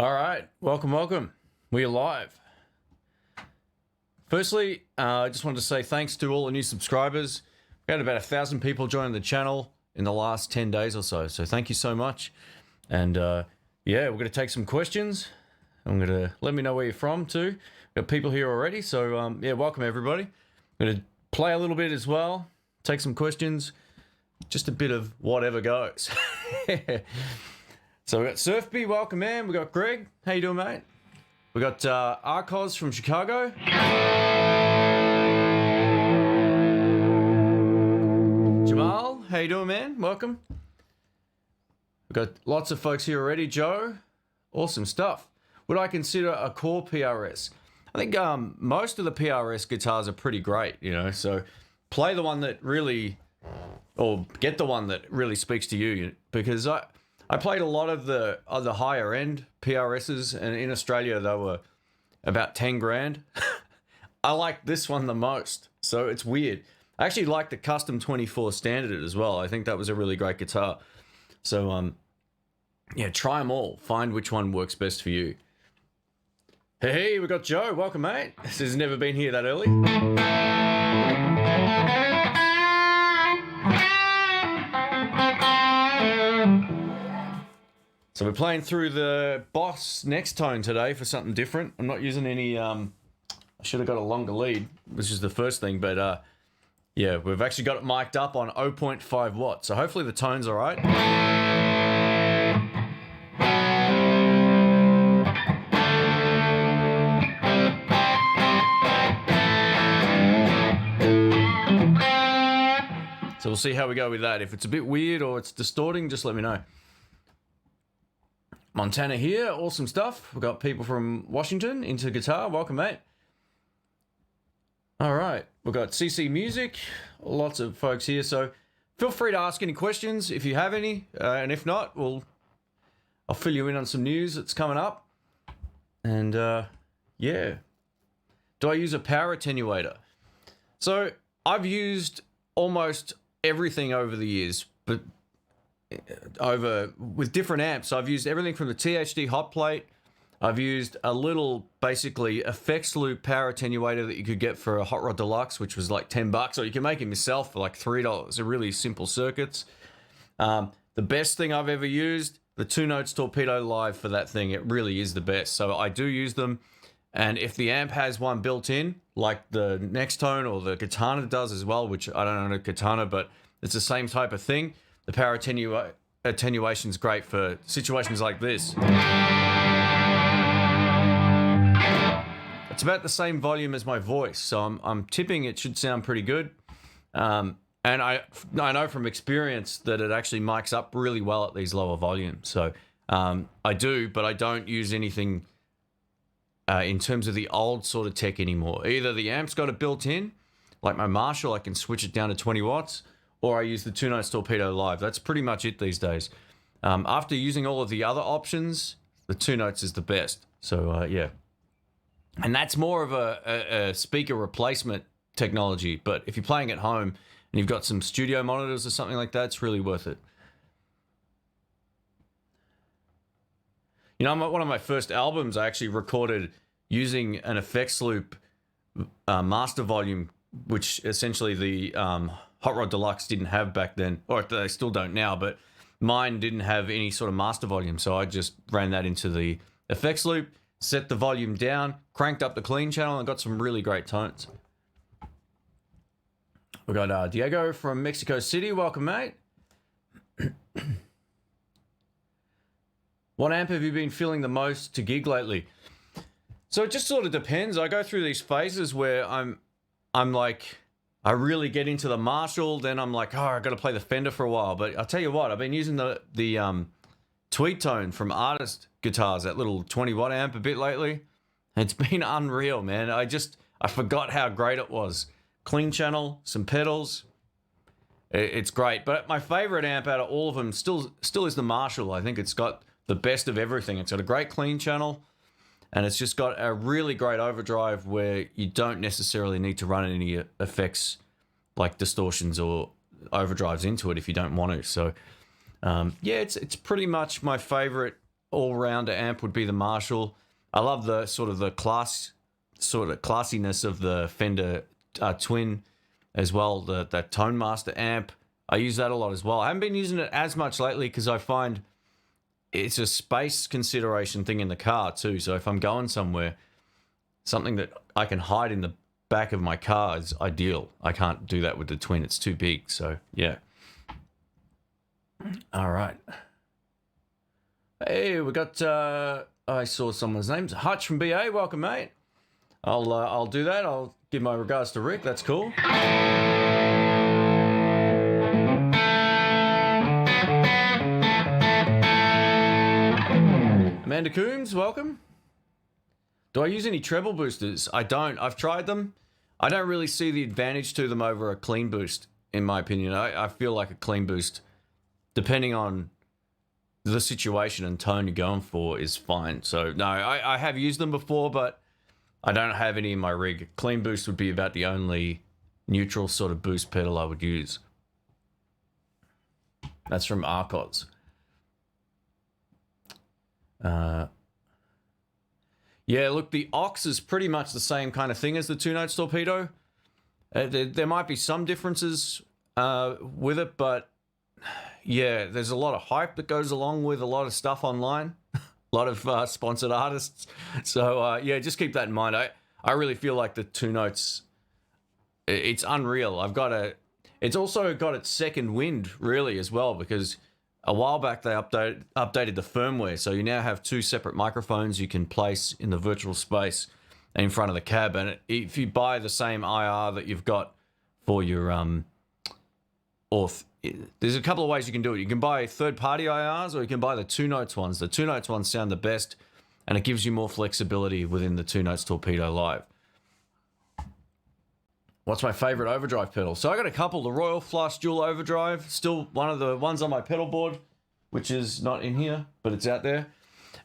All right, welcome. We're live. Firstly, I just wanted to say thanks to all the new subscribers. We had about 1,000 people join the channel in the last 10 days or so, so thank you so much. And yeah, we're going to take some questions. I'm going to let me know where you're from too. We've got people here already, so yeah, welcome everybody. I'm going to play a little bit as well, take some questions, just a bit of whatever goes. So we got Surfby, welcome man. We got Greg, how you doing mate? We got Arcos from Chicago. Jamal, how you doing man? Welcome. We've got lots of folks here already. Joe, awesome stuff. Would I consider a core PRS? I think most of the PRS guitars are pretty great, you know, so play the one that really, or get the one that really speaks to you, because I played a lot of the higher end PRSs, and in Australia they were about 10 grand. I like this one the most, so it's weird. I actually like the Custom 24 Standard as well. I think that was a really great guitar. So yeah, try them all. Find which one works best for you. Hey, we got Joe. Welcome, mate. This has never been here that early. So we're playing through the Boss Next Tone today for something different. I'm not using any, I should have got a longer lead, which is the first thing, but yeah, we've actually got it mic'd up on 0.5 watts. So hopefully the tone's all right. So we'll see how we go with that. If it's a bit weird or it's distorting, just let me know. Montana here, awesome stuff. We've got people from Washington into guitar. Welcome, mate. All right, we've got CC Music, lots of folks here. So feel free to ask any questions if you have any, and if not, I'll fill you in on some news that's coming up. And yeah, do I use a power attenuator? So I've used almost everything over the years, but with different amps. I've used everything from the THD hot plate. I've used a little, basically, effects loop power attenuator that you could get for a Hot Rod Deluxe, which was like $10, or you can make them yourself for like $3. They're really simple circuits. The best thing I've ever used, the 2 Notes Torpedo Live for that thing. It really is the best. So I do use them. And if the amp has one built in, like the Next Tone or the Katana does as well, which I don't own a Katana, but it's the same type of thing. The power attenuation is great for situations like this. It's about the same volume as my voice, so I'm tipping it should sound pretty good. And I know from experience that it actually mics up really well at these lower volumes. So I do, but I don't use anything in terms of the old sort of tech anymore. Either the amp's got it built in, like my Marshall, I can switch it down to 20 watts, or I use the 2 Notes Torpedo Live. That's pretty much it these days. After using all of the other options, the 2 Notes is the best. So yeah. And that's more of a speaker replacement technology. But if you're playing at home and you've got some studio monitors or something like that, it's really worth it. You know, one of my first albums I actually recorded using an effects loop master volume, which essentially the Hot Rod Deluxe didn't have back then, or they still don't now, but mine didn't have any sort of master volume, so I just ran that into the effects loop, set the volume down, cranked up the clean channel, and got some really great tones. We got Diego from Mexico City. Welcome, mate. What amp have you been feeling the most to gig lately? So it just sort of depends. I go through these phases where I'm like, I really get into the Marshall, then I'm like, oh, I got to play the Fender for a while. But I'll tell you what, I've been using the Tweed Tone from Artist Guitars, that little 20 watt amp a bit lately. It's been unreal, man. I forgot how great it was. Clean channel, some pedals. It's great. But my favorite amp out of all of them still is the Marshall. I think it's got the best of everything. It's got a great clean channel, and it's just got a really great overdrive where you don't necessarily need to run any effects like distortions or overdrives into it if you don't want to. So yeah, it's pretty much my favorite all-rounder amp would be the Marshall. I love the sort of classiness of the Fender Twin as well, that Tone Master amp. I use that a lot as well. I haven't been using it as much lately because I find it's a space consideration thing in the car too. So if I'm going somewhere, something that I can hide in the back of my car is ideal. I can't do that with the Twin. It's too big. So yeah. All right. Hey, we got, I saw someone's name. Hutch from BA. Welcome, mate. I'll do that. I'll give my regards to Rick. That's cool. Amanda Coombs, welcome. Do I use any treble boosters? I don't. I've tried them. I don't really see the advantage to them over a clean boost, in my opinion. I feel like a clean boost, depending on the situation and tone you're going for, is fine. So, no, I have used them before, but I don't have any in my rig. Clean boost would be about the only neutral sort of boost pedal I would use. That's from Arcos. Yeah, look, the aux is pretty much the same kind of thing as the Two Notes Torpedo. There might be some differences with it, but yeah, there's a lot of hype that goes along with a lot of stuff online, a lot of sponsored artists. So yeah, just keep that in mind. I really feel like the Two Notes, it's unreal. It's also got its second wind really as well, because a while back they updated the firmware, so you now have two separate microphones you can place in the virtual space and in front of the cab. And if you buy the same IR that you've got for your there's a couple of ways you can do it. You can buy third-party IRs, or you can buy the Two Notes ones. The Two Notes ones sound the best, and it gives you more flexibility within the Two Notes Torpedo Live. What's my favorite overdrive pedal? So I got a couple. The Royal Flush Dual Overdrive, still one of the ones on my pedal board, which is not in here, but it's out there.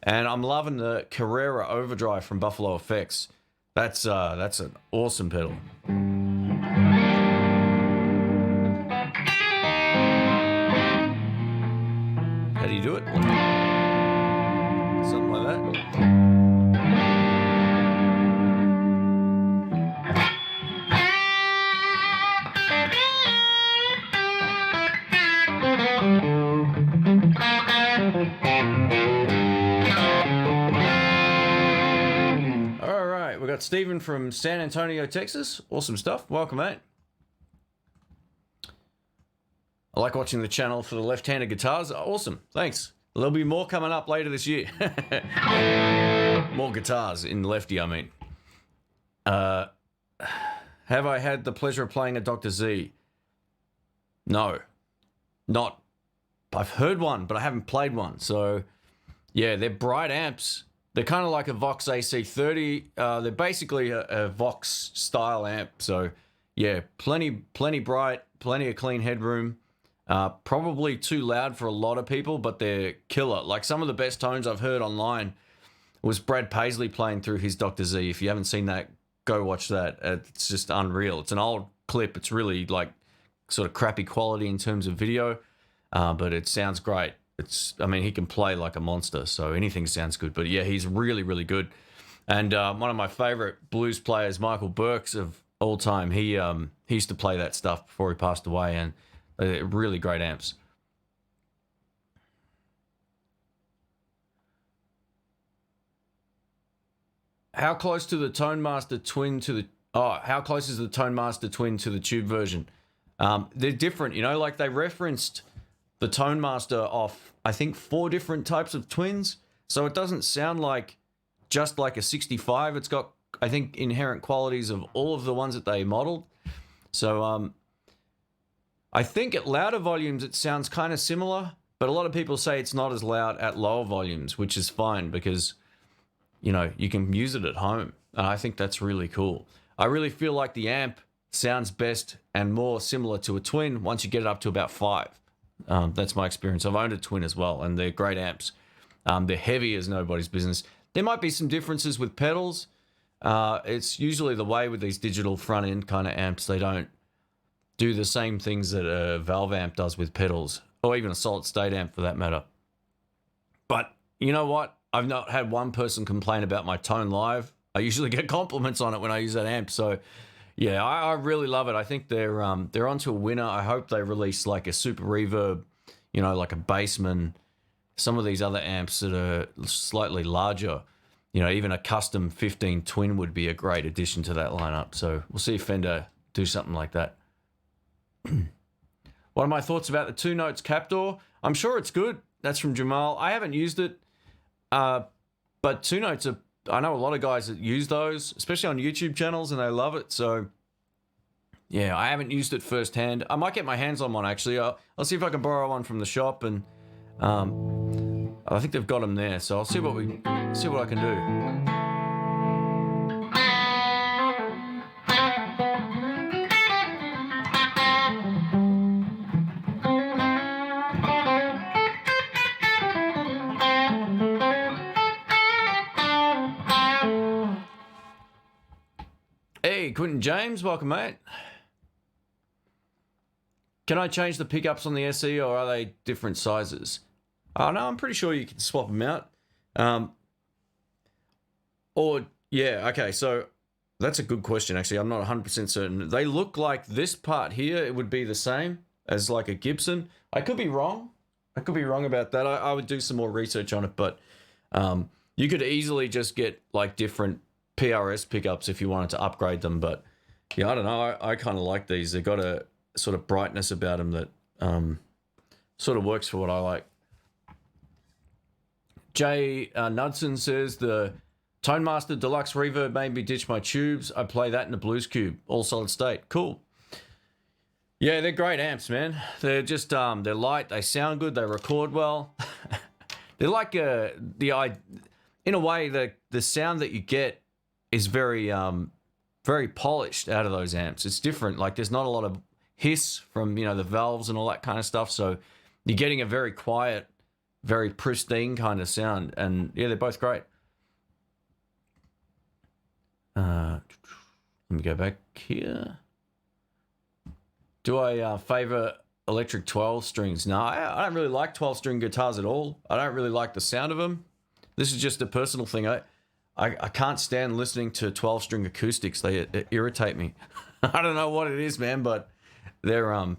And I'm loving the Carrera Overdrive from Buffalo Effects. That's an awesome pedal. How do you do it? Something like that. All right, we got Steven from San Antonio, Texas. Awesome stuff. Welcome, mate. I like watching the channel for the left-handed guitars. Awesome. Thanks. There'll be more coming up later this year. More guitars in lefty, I mean. Have I had the pleasure of playing a Dr. Z? No. Not. I've heard one, but I haven't played one. So, yeah, they're bright amps. They're kind of like a Vox AC30. They're basically a Vox style amp. So, yeah, plenty bright, plenty of clean headroom. Probably too loud for a lot of people, but they're killer. Like, some of the best tones I've heard online was Brad Paisley playing through his Dr. Z. If you haven't seen that, go watch that. It's just unreal. It's an old clip. It's really like sort of crappy quality in terms of video, but it sounds great. I mean, he can play like a monster, so anything sounds good. But yeah, he's really, really good. And one of my favorite blues players, Michael Burks of all time, he used to play that stuff before he passed away, and really great amps. How close to the Tone Master Twin to the... Oh, how close is the Tone Master Twin to the tube version? They're different, you know, like they referenced the Tone Master off, I think, 4 different types of twins. So it doesn't sound like just like a 65. It's got, I think, inherent qualities of all of the ones that they modeled. So I think at louder volumes it sounds kind of similar, but a lot of people say it's not as loud at lower volumes, which is fine because, you know, you can use it at home. And I think that's really cool. I really feel like the amp sounds best and more similar to a twin once you get it up to about 5. That's my experience. I've owned a twin as well, and they're great amps. They're heavy as nobody's business. There might be some differences with pedals. It's usually the way with these digital front-end kind of amps. They don't do the same things that a valve amp does with pedals, or even a solid-state amp for that matter. But you know what? I've not had one person complain about my tone live. I usually get compliments on it when I use that amp. So, yeah, I really love it. I think they're onto a winner. I hope they release like a super reverb, you know, like a Bassman, some of these other amps that are slightly larger. You know, even a custom 15 twin would be a great addition to that lineup. So we'll see if Fender do something like that. What are my thoughts about the 2 notes Captor? I'm sure it's good. That's from Jamal. I haven't used it, but 2 notes are, I know a lot of guys that use those, especially on YouTube channels, and they love it. So, yeah, I haven't used it firsthand. I might get my hands on one, actually. I'll see if I can borrow one from the shop, and I think they've got them there. So I'll see what I can do. Hey, Quentin James, welcome, mate. Can I change the pickups on the SE, or are they different sizes? Oh, no, I'm pretty sure you can swap them out. Yeah, okay, so that's a good question, actually. I'm not 100% certain. They look like this part here, it would be the same as like a Gibson. I could be wrong. I could be wrong about that. I would do some more research on it, but you could easily just get like different PRS pickups if you wanted to upgrade them. But yeah, I don't know. I kind of like these. They've got a sort of brightness about them that sort of works for what I like. Jay Knudsen says the Tone Master Deluxe Reverb made me ditch my tubes. I play that in a Blues Cube, all solid state. Cool. Yeah, they're great amps, man. They're just they're light. They sound good. They record well. They're like in a way the sound that you get is very very polished out of those amps. It's different. Like there's not a lot of hiss from, you know, the valves and all that kind of stuff. So you're getting a very quiet, very pristine kind of sound. And yeah, they're both great. Let me go back here. Do I favor electric 12 strings? No, I don't really like 12 string guitars at all. I don't really like the sound of them. This is just a personal thing. I can't stand listening to 12 string acoustics. They irritate me. I don't know what it is, man, but they're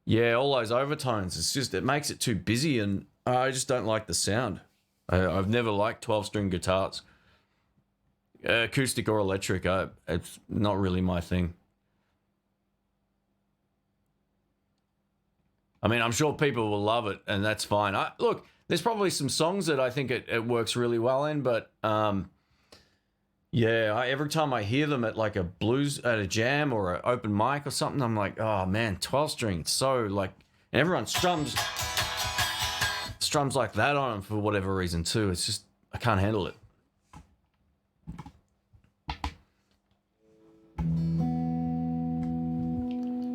yeah, all those overtones. It's just, it makes it too busy, and I just don't like the sound. I've never liked 12 string guitars, acoustic or electric. It's not really my thing. I mean, I'm sure people will love it, and that's fine. Look, there's probably some songs that I think it works really well in, but yeah, every time I hear them at like at a jam or an open mic or something, I'm like, oh man, 12 string, so like, and everyone strums like that on them for whatever reason too. It's just, I can't handle it.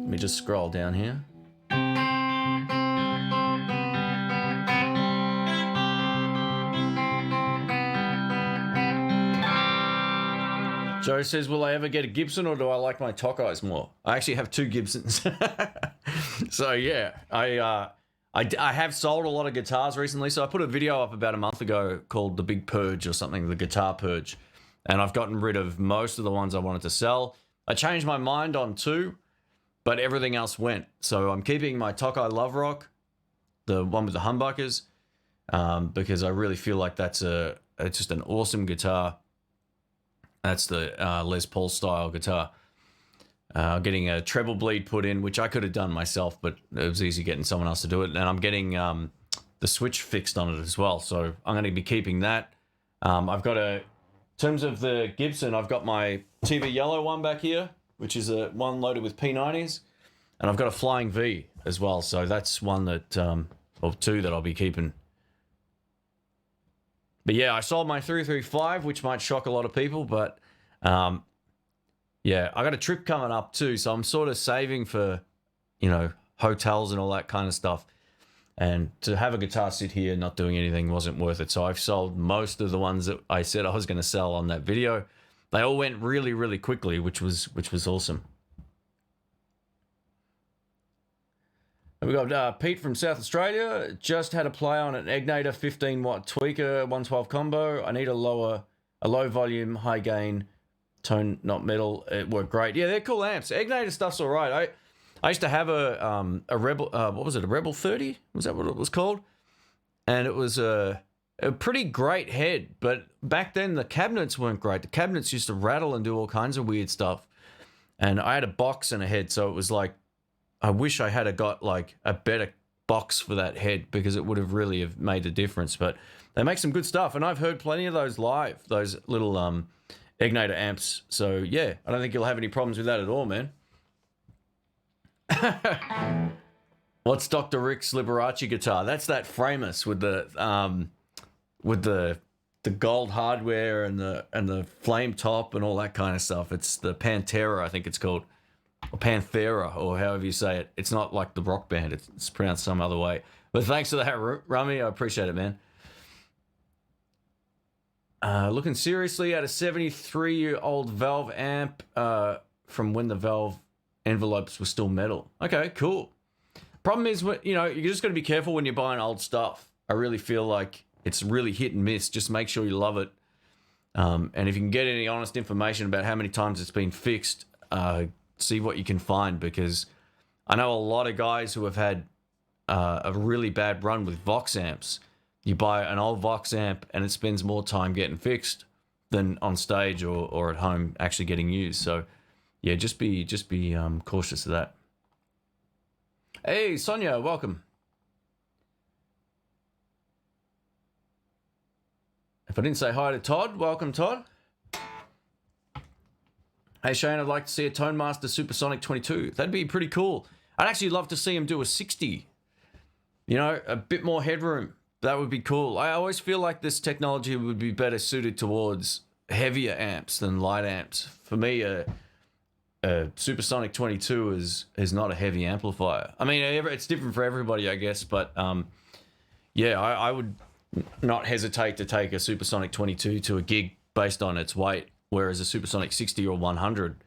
Let me just scroll down here. Joe says, will I ever get a Gibson, or do I like my Tokais more? I actually have 2 Gibsons. So yeah, I have sold a lot of guitars recently. So I put a video up about a month ago called The Big Purge or something, the guitar purge. And I've gotten rid of most of the ones I wanted to sell. I changed my mind on 2, but everything else went. So I'm keeping my Tokai Love Rock, the one with the humbuckers, because I really feel like it's just an awesome guitar. That's the Les Paul style guitar. Getting a treble bleed put in, which I could have done myself, but it was easy getting someone else to do it. And I'm getting the switch fixed on it as well. So I'm going to be keeping that. I've got in terms of the Gibson, I've got my TV yellow one back here, which is a one loaded with P90s. And I've got a Flying V as well. So that's one that, or 2 that I'll be keeping. But yeah, I sold my 335, which might shock a lot of people, but yeah, I got a trip coming up too, so I'm sort of saving for, you know, hotels and all that kind of stuff. And to have a guitar sit here not doing anything wasn't worth it. So I've sold most of the ones that I said I was going to sell on that video. They all went really, really quickly, which was awesome. And we got Pete from South Australia. Just had a play on an Egnator 15 watt tweaker 112 combo. I need a low volume, high gain tone, not metal. It worked great. Yeah, they're cool amps. Egnator stuff's all right. I used to have a Rebel. What was it? A Rebel 30? Was that what it was called? And it was a pretty great head. But back then the cabinets weren't great. The cabinets used to rattle and do all kinds of weird stuff. And I had a box and a head, so it was like, I wish I had got like a better box for that head, because it would have really have made a difference. But they make some good stuff, and I've heard plenty of those live, those little Egnator amps. So yeah, I don't think you'll have any problems with that at all, man. What's Dr. Rick's Liberace guitar? That's that Framus with the gold hardware and the flame top and all that kind of stuff. It's the Pantera, I think it's called. Or Panthera, or however you say it. It's not like the rock band. It's pronounced some other way. But thanks for that, Rummy. I appreciate it, man. Looking seriously at a 73-year-old Valve amp from when the Valve envelopes were still metal. Okay, cool. Problem is, you're just got to be careful when you're buying old stuff. I really feel like it's really hit and miss. Just make sure you love it. And if you can get any honest information about how many times it's been fixed, see what you can find, because I know a lot of guys who have had a really bad run with Vox amps. You buy an old Vox amp and it spends more time getting fixed than on stage or at home actually getting used. So yeah, just be cautious of that. Hey, Sonia, welcome. If I didn't say hi to Todd, welcome, Todd. Hey Shane, I'd like to see a Tone Master Supersonic 22. That'd be pretty cool. I'd actually love to see him do a 60. A bit more headroom. That would be cool. I always feel like this technology would be better suited towards heavier amps than light amps. For me, a Supersonic 22 is not a heavy amplifier. I mean, it's different for everybody, I guess, but yeah, I would not hesitate to take a Supersonic 22 to a gig based on its weight. Whereas a Supersonic 60 or 100,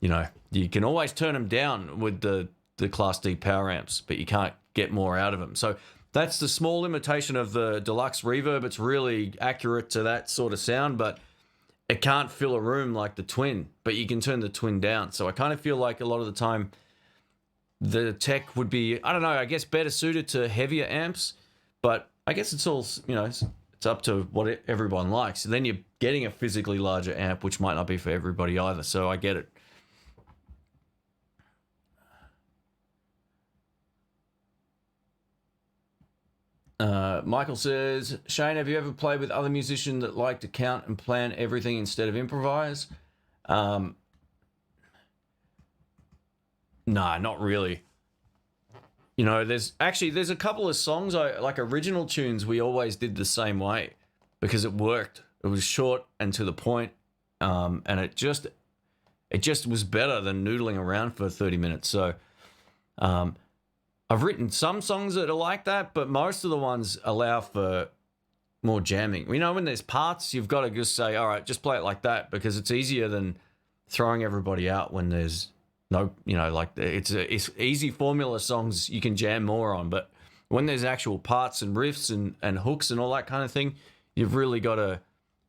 you can always turn them down with the Class D power amps, but you can't get more out of them. So that's the small limitation of the deluxe Reverb. It's really accurate to that sort of sound, but it can't fill a room like the Twin, but you can turn the Twin down. So I kind of feel like a lot of the time the tech would be, I don't know, I guess better suited to heavier amps, but I guess it's all, it's up to what everyone likes. And then you're getting a physically larger amp, which might not be for everybody either. So I get it. Michael says, Shane, have you ever played with other musicians that like to count and plan everything instead of improvise? Nah, not really. There's a couple of songs like original tunes we always did the same way because it worked. It was short and to the point, and it just was better than noodling around for 30 minutes. So I've written some songs that are like that, but most of the ones allow for more jamming. When there's parts, you've got to just say, all right, just play it like that, because it's easier than throwing everybody out when there's no, it's easy formula songs you can jam more on, but when there's actual parts and riffs and hooks and all that kind of thing, you've really got to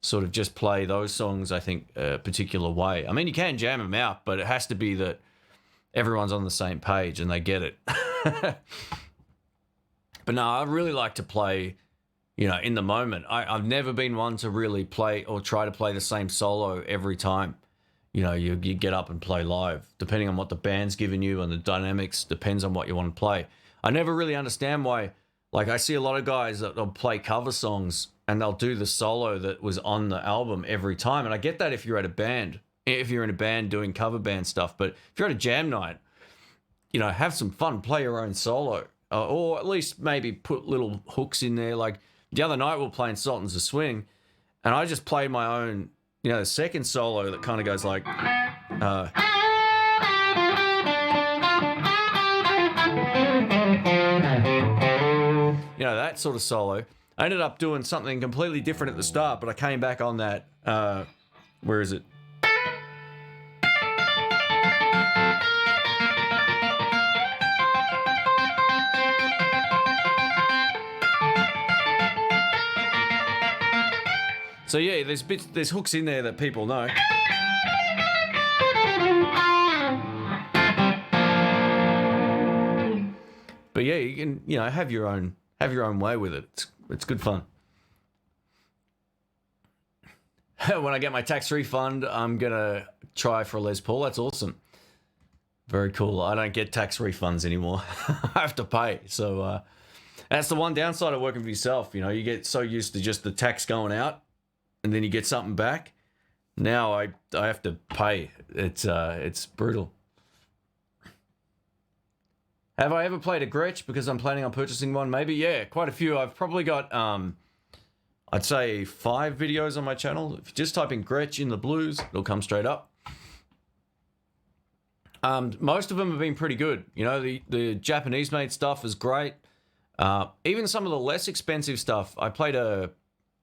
sort of just play those songs, I think, a particular way. I mean, you can jam them out, but it has to be that everyone's on the same page and they get it. But no, I really like to play, in the moment. I've never been one to really play or try to play the same solo every time. You get up and play live, depending on what the band's giving you, and the dynamics depends on what you want to play. I never really understand why, like I see a lot of guys that they'll play cover songs and they'll do the solo that was on the album every time. And I get that if you're at a band, if you're in a band doing cover band stuff, but if you're at a jam night, have some fun, play your own solo, or at least maybe put little hooks in there. Like the other night we were playing Sultans of Swing and I just played my own, the second solo that kind of goes like, that sort of solo. I ended up doing something completely different at the start, but I came back on that, where is it? So yeah, there's hooks in there that people know. But yeah, you can, you know, have your own way with it. It's good fun. When I get my tax refund, I'm gonna try for a Les Paul. That's awesome. Very cool. I don't get tax refunds anymore. I have to pay. So that's the one downside of working for yourself. You know, you get so used to just the tax going out, and then you get something back. Now I have to pay. It's brutal. Have I ever played a Gretsch? Because I'm planning on purchasing one. Maybe, yeah, quite a few. I've probably got, I'd say 5 videos on my channel. If you just type in Gretsch in the blues, it'll come straight up. Most of them have been pretty good. You know, the Japanese-made stuff is great. Even some of the less expensive stuff. I played I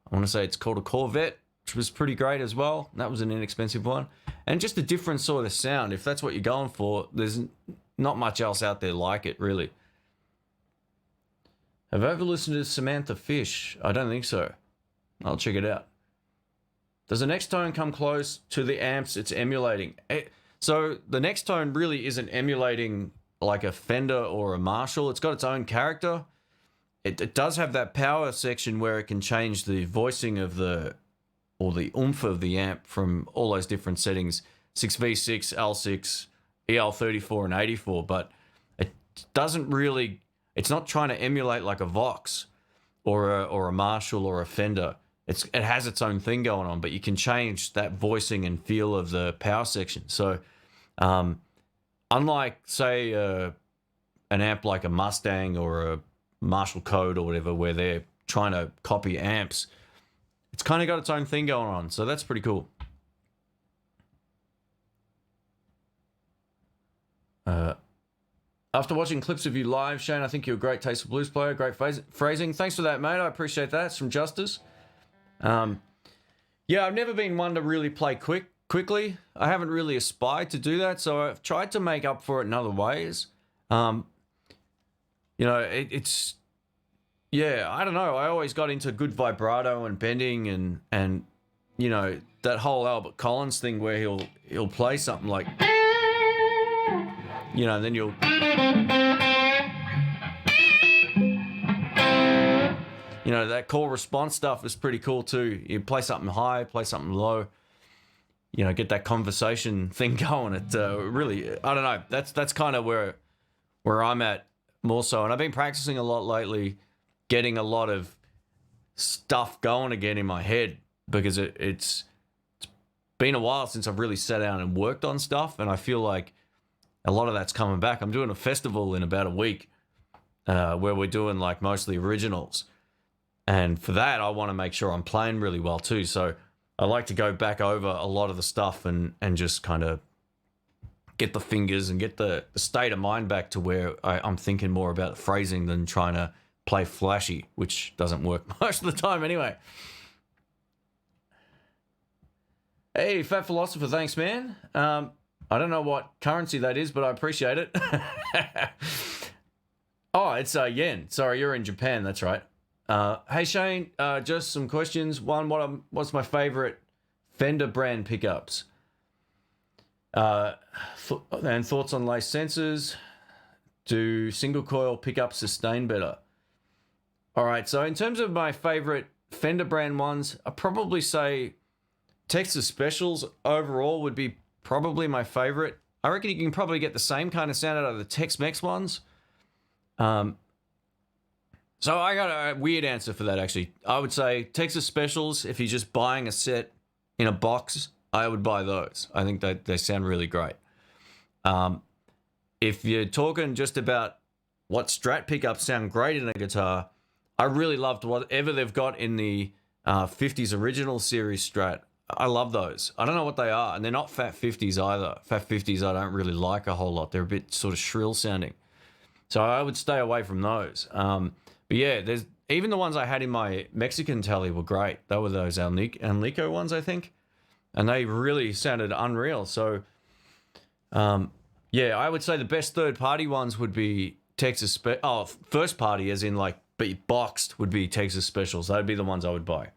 want to say it's called a Corvette, which was pretty great as well. That was an inexpensive one. And just a different sort of sound. If that's what you're going for, there's not much else out there like it, really. Have I ever listened to Samantha Fish? I don't think so. I'll check it out. Does the next tone come close to the amps it's emulating? So the next tone really isn't emulating like a Fender or a Marshall. It's got its own character. It does have that power section where it can change the voicing of the oomph of the amp from all those different settings, 6V6, L6, EL34 and 84, but it doesn't really, it's not trying to emulate like a Vox or a Marshall or a Fender. It has its own thing going on, but you can change that voicing and feel of the power section. So unlike, say, an amp like a Mustang or a Marshall Code or whatever, where they're trying to copy amps, it's kind of got its own thing going on. So that's pretty cool. After watching clips of you live, Shane, I think you're a great taste of blues player. Great phrasing. Thanks for that, mate. I appreciate that. It's from Justice. Yeah, I've never been one to really play quickly. I haven't really aspired to do that, so I've tried to make up for it in other ways. You know, it's yeah, I don't know. I always got into good vibrato and bending and you know, that whole Albert Collins thing where he'll play something like, you know, and then you'll, you know, that call response stuff is pretty cool too. You play something high, play something low, you know, get that conversation thing going. It really, I don't know. That's kind of where I'm at more so. And I've been practicing a lot lately, getting a lot of stuff going again in my head, because it's been a while since I've really sat down and worked on stuff, and I feel like a lot of that's coming back. I'm doing a festival in about a week where we're doing like mostly originals. And for that, I want to make sure I'm playing really well too. So I like to go back over a lot of the stuff and just kind of get the fingers and get the state of mind back to where I'm thinking more about the phrasing than trying to play flashy, which doesn't work most of the time anyway. Hey, Fat Philosopher, thanks, man. I don't know what currency that is, but I appreciate it. Oh, it's yen. Sorry, you're in Japan. That's right. Hey, Shane, just some questions. One, what's my favorite Fender brand pickups? And thoughts on lace sensors. Do single coil pickups sustain better? All right, so in terms of my favorite Fender brand ones, I'd probably say Texas Specials overall would be probably my favorite. I reckon you can probably get the same kind of sound out of the Tex-Mex ones. So I got a weird answer for that, actually. I would say Texas Specials, if you're just buying a set in a box, I would buy those. I think that they sound really great. If you're talking just about what Strat pickups sound great in a guitar, I really loved whatever they've got in the 50s original series Strat. I love those. I don't know what they are, and they're not Fat 50s either. Fat 50s I don't really like a whole lot. They're a bit sort of shrill sounding. So I would stay away from those. But yeah, there's even the ones I had in my Mexican tally were great. They were those Alnico ones, I think. And they really sounded unreal. So yeah, I would say the best third-party ones would be Texas... first party, as in like be boxed, would be Texas Specials. That'd be the ones I would buy.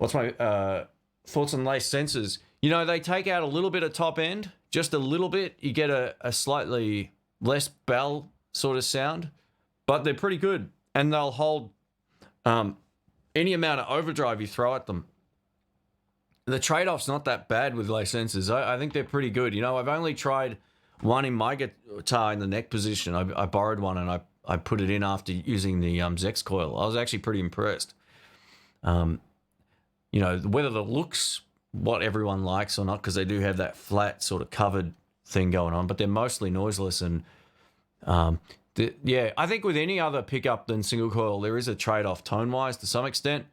what's my thoughts on lace sensors? You know, they take out a little bit of top end, just a little bit. You get a slightly less bell sort of sound, but they're pretty good, and they'll hold any amount of overdrive you throw at them. The trade-off's not that bad with lace sensors. I think they're pretty good. You know, I've only tried one in my guitar in the neck position. I borrowed one and I put it in after using the Zex coil. I was actually pretty impressed. You know, whether the looks what everyone likes or not, because they do have that flat sort of covered thing going on, but they're mostly noiseless. And yeah, I think with any other pickup than single coil, there is a trade-off tone-wise to some extent.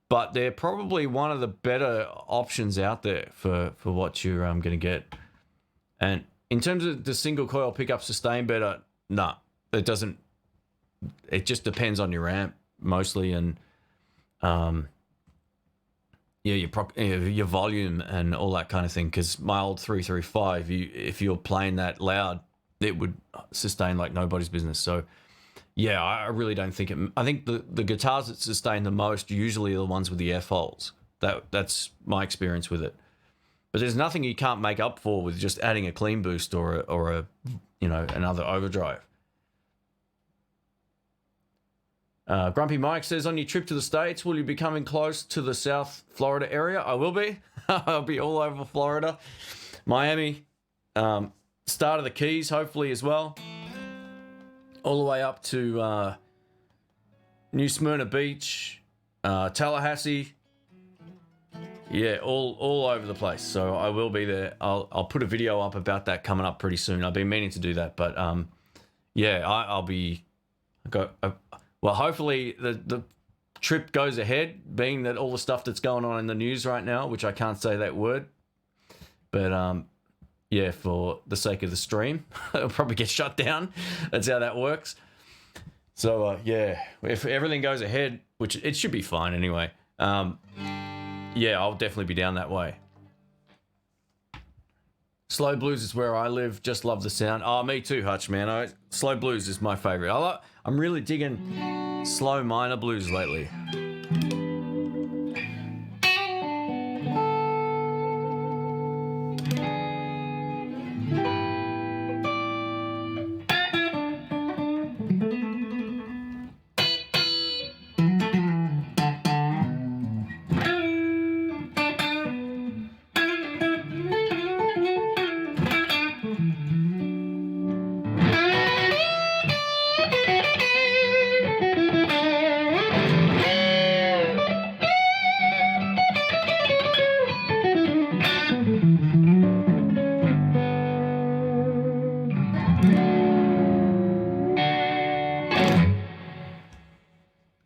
But they're probably one of the better options out there for what you're going to get. And in terms of the single coil pickup sustain better, no, it doesn't. It just depends on your amp mostly, and yeah, your volume and all that kind of thing. Because my old 335, if you're playing that loud, it would sustain like nobody's business. So yeah, I really don't think it. I think the guitars that sustain the most usually are the ones with the F holes. That's my experience with it. But there's nothing you can't make up for with just adding a clean boost or a you know, another overdrive. Grumpy Mike says, on your trip to the States, will you be coming close to the South Florida area? I will be. I'll be all over Florida, Miami, start of the Keys, hopefully as well. All the way up to New Smyrna Beach, Tallahassee. Yeah, all over the place. So I will be there. I'll put a video up about that coming up pretty soon. I've been meaning to do that, but yeah, I'll be. Well, hopefully the trip goes ahead, being that all the stuff that's going on in the news right now, which I can't say that word, but yeah, for the sake of the stream, it'll probably get shut down. That's how that works. So, yeah, if everything goes ahead, which it should be fine anyway, yeah, I'll definitely be down that way. Slow blues is where I live. Just love the sound. Oh, me too, Hutch, man. Slow blues is my favorite. I'm really digging slow minor blues lately.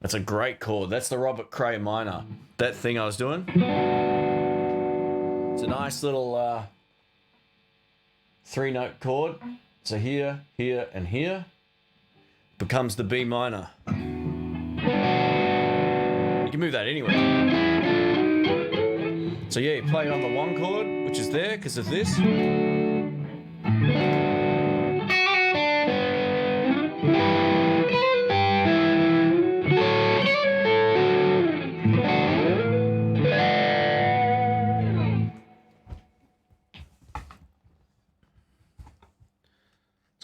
That's a great chord. That's the Robert Cray minor. That thing I was doing. It's a nice little 3-note chord. So here, here, and here becomes the B minor. You can move that anywhere. So yeah, you play it on the 1 chord, which is there because of this.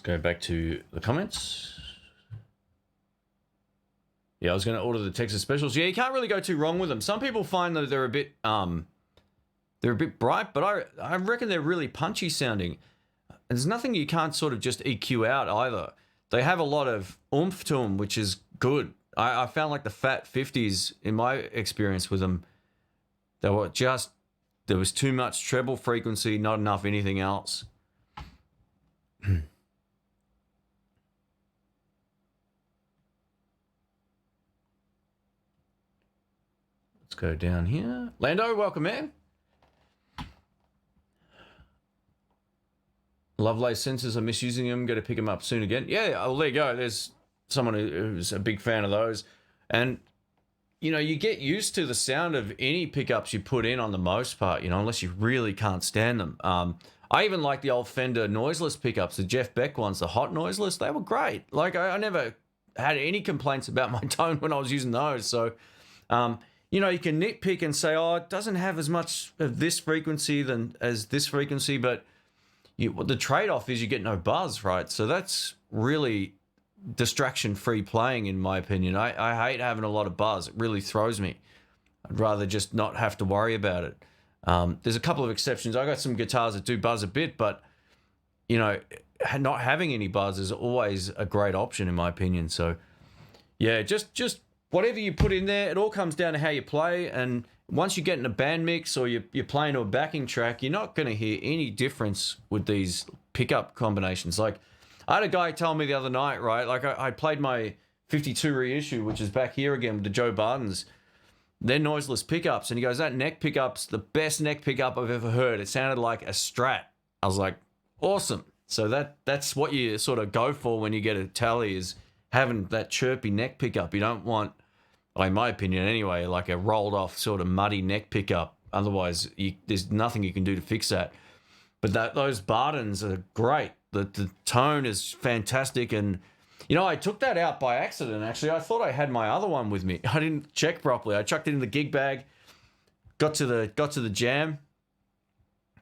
Go back to the comments. Yeah, I was going to order the Texas specials. Yeah, you can't really go too wrong with them. Some people find that they're a bit bright, but I reckon they're really punchy sounding. And there's nothing you can't sort of just EQ out either. They have a lot of oomph to them, which is good. I found like the Fat 50s in my experience with them. There was too much treble frequency, not enough anything else. Let's go down here. Lando, welcome, man. Love lace sensors. I miss using them. Got to pick them up soon again. Yeah, well, there you go. There's someone who's a big fan of those. And, you know, you get used to the sound of any pickups you put in on the most part, you know, unless you really can't stand them. I even like the old Fender Noiseless pickups, the Jeff Beck ones, the hot Noiseless. They were great. Like, I never had any complaints about my tone when I was using those. So, you know, you can nitpick and say, oh, it doesn't have as much of this frequency as this frequency, but the trade-off is you get no buzz, right? So that's really distraction-free playing, in my opinion. I hate having a lot of buzz. It really throws me. I'd rather just not have to worry about it. There's a couple of exceptions. I got some guitars that do buzz a bit, but, you know, not having any buzz is always a great option, in my opinion. So, yeah, just whatever you put in there, it all comes down to how you play. And once you get in a band mix or you're playing to a backing track, you're not going to hear any difference with these pickup combinations. Like, I had a guy tell me the other night, right? Like, I played my 52 reissue, which is back here again with the Joe Bardens. They're noiseless pickups. And he goes, that neck pickup's the best neck pickup I've ever heard. It sounded like a Strat. I was like, awesome. So that's what you sort of go for when you get a tally, is having that chirpy neck pickup. You don't want, well, in my opinion anyway, like a rolled off sort of muddy neck pickup. Otherwise, there's nothing you can do to fix that. But those Bardens are great. The tone is fantastic. And, you know, I took that out by accident, actually. I thought I had my other one with me. I didn't check properly. I chucked it in the gig bag, got to the jam,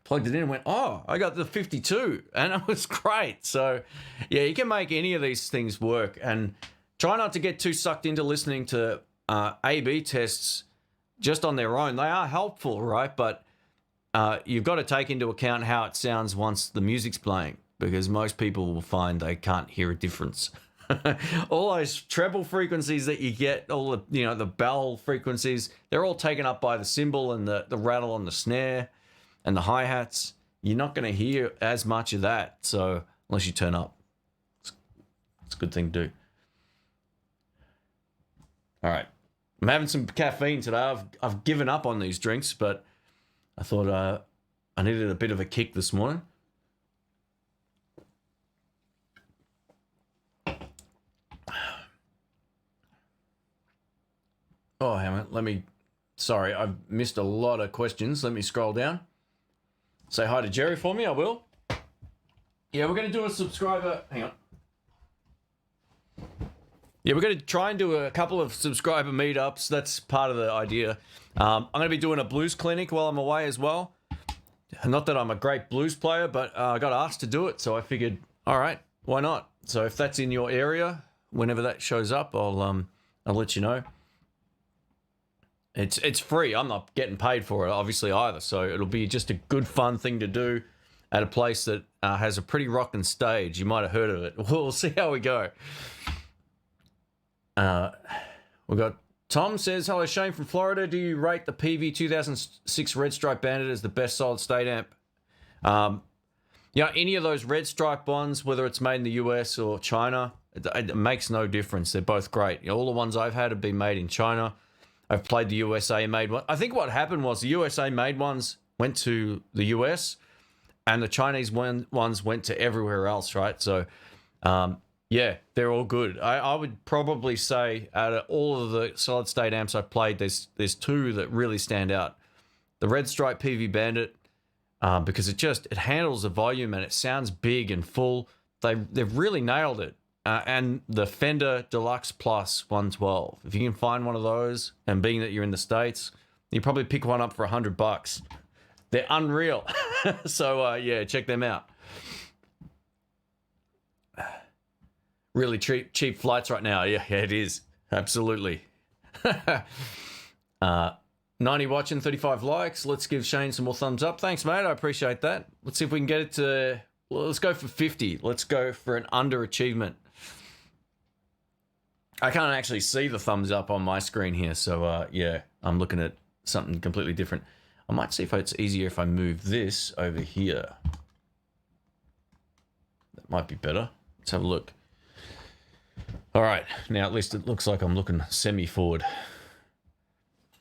plugged it in and went, oh, I got the 52. And it was great. So, yeah, you can make any of these things work. And try not to get too sucked into listening to A/B tests just on their own. They are helpful, right? But you've got to take into account how it sounds once the music's playing, because most people will find they can't hear a difference. All those treble frequencies that you get, all the, you know, the bell frequencies, they're all taken up by the cymbal and the rattle on the snare and the hi-hats. You're not going to hear as much of that, so unless you turn up. It's a good thing to do. All right. I'm having some caffeine today. I've given up on these drinks, but I thought I needed a bit of a kick this morning. Oh, hang on. Sorry, I've missed a lot of questions. Let me scroll down. Say hi to Jerry for me, I will. Yeah, we're going to do a subscriber... Hang on. Yeah, we're going to try and do a couple of subscriber meetups. That's part of the idea. I'm going to be doing a blues clinic while I'm away as well. Not that I'm a great blues player, but I got asked to do it, so I figured, all right, why not? So if that's in your area, whenever that shows up, I'll let you know. It's free. I'm not getting paid for it, obviously, either. So it'll be just a good, fun thing to do at a place that has a pretty rocking stage. You might have heard of it. We'll see how we go. We've got Tom says, hello, Shane from Florida. Do you rate the PV 2006 Red Stripe Bandit as the best solid state amp? You know, any of those Red Stripe ones, whether it's made in the US or China, it makes no difference. They're both great. You know, all the ones I've had have been made in China. I've played the USA made one. I think what happened was the USA made ones went to the US and the Chinese ones went to everywhere else, right? So, yeah, they're all good. I would probably say out of all of the solid state amps I've played, there's two that really stand out. The Red Stripe PV Bandit, because it handles the volume and it sounds big and full. They've really nailed it. And the Fender Deluxe Plus 112. If you can find one of those, and being that you're in the States, you probably pick one up for $100. They're unreal. So, yeah, check them out. Really cheap flights right now. Yeah, it is. Absolutely. 90 watching, 35 likes. Let's give Shane some more thumbs up. Thanks, mate. I appreciate that. Let's see if we can get it to... Well, let's go for 50. Let's go for an underachievement. I can't actually see the thumbs up on my screen here, so yeah, I'm looking at something completely different. I might see if it's easier if I move this over here. That might be better. Let's have a look. All right, now at least it looks like I'm looking semi-forward.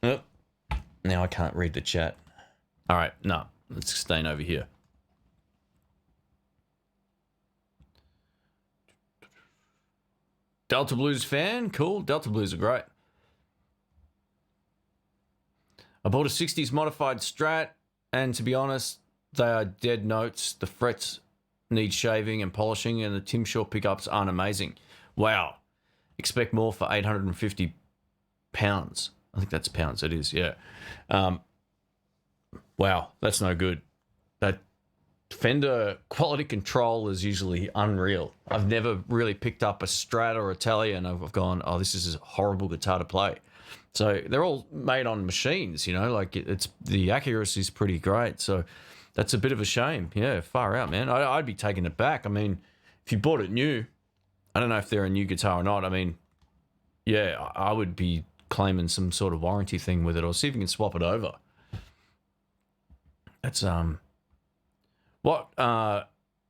Oh, now I can't read the chat. All right, no, let's stay over here. Delta Blues fan? Cool. Delta Blues are great. I bought a 60s modified Strat, and to be honest, they are dead notes. The frets need shaving and polishing, and the Tim Shaw pickups aren't amazing. Wow. Expect more for £850. I think that's pounds. It is, yeah. Wow, that's no good. That Fender quality control is usually unreal. I've never really picked up a Strat or a Tele and I've gone, oh, this is a horrible guitar to play. So they're all made on machines, you know, like it's the accuracy is pretty great. So that's a bit of a shame. Yeah, far out, man. I'd be taking it back. I mean, if you bought it new, I don't know if they're a new guitar or not. I mean, yeah, I would be claiming some sort of warranty thing with it, or see if you can swap it over. That's what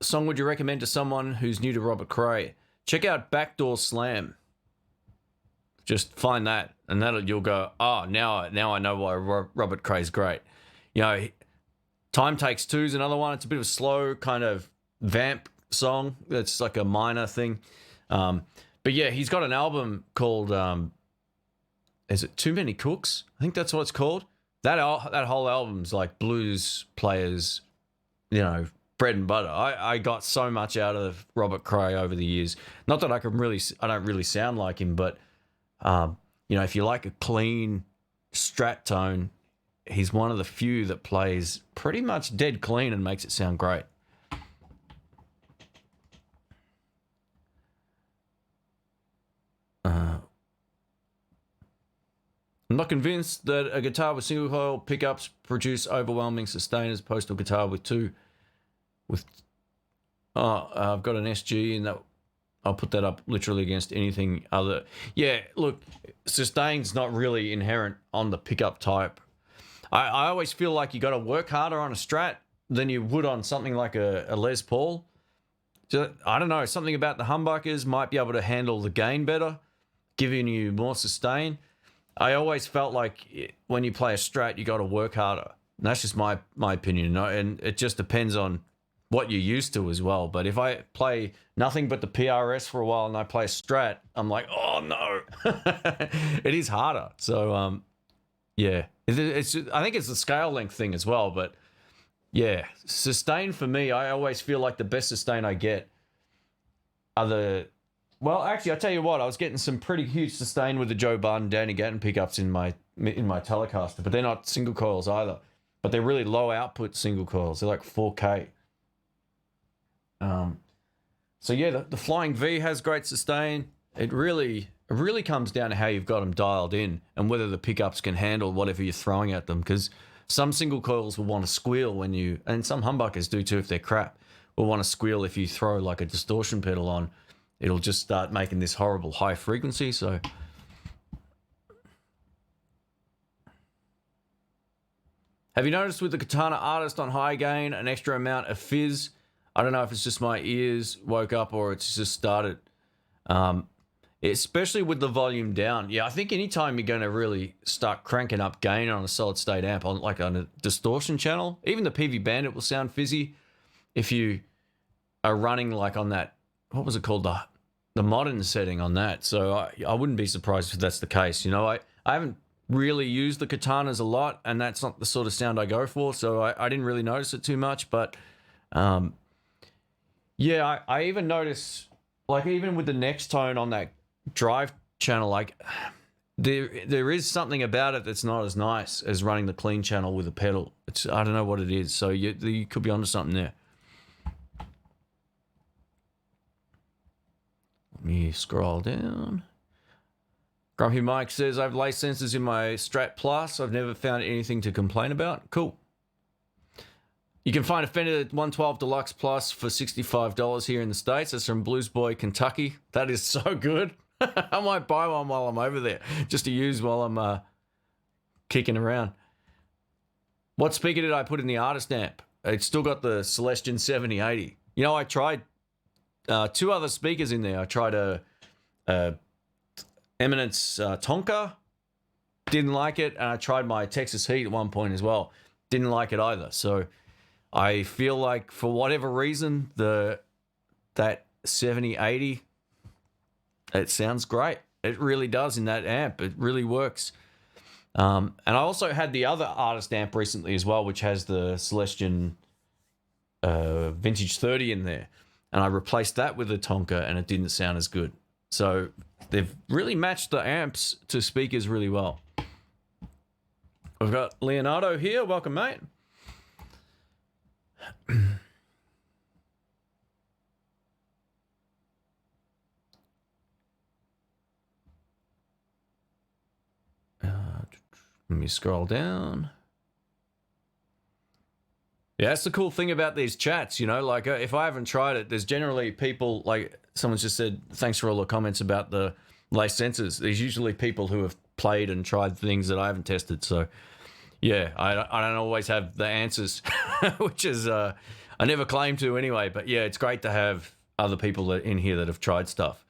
song would you recommend to someone who's new to Robert Cray? Check out Backdoor Slam. Just find that, and you'll go, oh, now I know why Robert Cray's great. You know, Time Takes Two is another one. It's a bit of a slow kind of vamp song. It's like a minor thing. But yeah, he's got an album called, is it Too Many Cooks? I think that's what it's called. That whole album's like blues players, you know, bread and butter. I got so much out of Robert Cray over the years. Not that I don't really sound like him, but you know, if you like a clean Strat tone, he's one of the few that plays pretty much dead clean and makes it sound great. I'm not convinced that a guitar with single coil pickups produce overwhelming sustain as opposed to a guitar with two. I've got an SG and that I'll put that up literally against anything other. Yeah, look, sustain's not really inherent on the pickup type. I always feel like you got to work harder on a Strat than you would on something like a Les Paul. I don't know, something about the humbuckers might be able to handle the gain better, giving you more sustain. I always felt like when you play a Strat, you got to work harder. And that's just my opinion, you know? And it just depends on what you're used to as well. But if I play nothing but the PRS for a while and I play a Strat, I'm like, oh no, it is harder. So yeah, I think it's the scale length thing as well. But yeah, sustain for me, I always feel like the best sustain I get are the. Well, actually, I tell you what, I was getting some pretty huge sustain with the Joe Barton Danny Gatton pickups in my Telecaster, but they're not single coils either. But they're really low output single coils. They're like 4K. So yeah, the Flying V has great sustain. It really comes down to how you've got them dialed in and whether the pickups can handle whatever you're throwing at them. Because some single coils will want to squeal and some humbuckers do too if they're crap, will want to squeal if you throw like a distortion pedal on. It'll just start making this horrible high frequency. So have you noticed with the Katana Artist on high gain an extra amount of fizz? I don't know if it's just my ears woke up or it's just started. Especially with the volume down. Yeah, I think anytime you're going to really start cranking up gain on a solid state amp, on a distortion channel, even the PV Bandit will sound fizzy if you are running like on that, what was it called, the modern setting on that. So I wouldn't be surprised if that's the case. You know, I haven't really used the Katanas a lot, and that's not the sort of sound I go for, so I didn't really notice it too much. But yeah, I even notice, like even with the next tone on that drive channel, like there is something about it that's not as nice as running the clean channel with a pedal. I don't know what it is. So you could be onto something there. Let me scroll down. Grumpy Mike says, I have lace sensors in my Strat Plus. I've never found anything to complain about. Cool. You can find a Fender 112 Deluxe Plus for $65 here in the States. That's from Blues Boy, Kentucky. That is so good. I might buy one while I'm over there, just to use while I'm kicking around. What speaker did I put in the Artist amp? It's still got the Celestion 7080. You know, I tried two other speakers in there. I tried a Eminence Tonka. Didn't like it. And I tried my Texas Heat at one point as well. Didn't like it either. So I feel like for whatever reason, that 7080, it sounds great. It really does in that amp. It really works. And I also had the other Artist amp recently as well, which has the Celestion Vintage 30 in there. And I replaced that with a Tonka and it didn't sound as good. So they've really matched the amps to speakers really well. We've got Leonardo here. Welcome, mate. Let me scroll down. Yeah, that's the cool thing about these chats, you know, like if I haven't tried it, there's generally people, like someone's just said, thanks for all the comments about the lace sensors. There's usually people who have played and tried things that I haven't tested. So yeah, I don't always have the answers, which is, I never claim to anyway, but yeah, it's great to have other people in here that have tried stuff.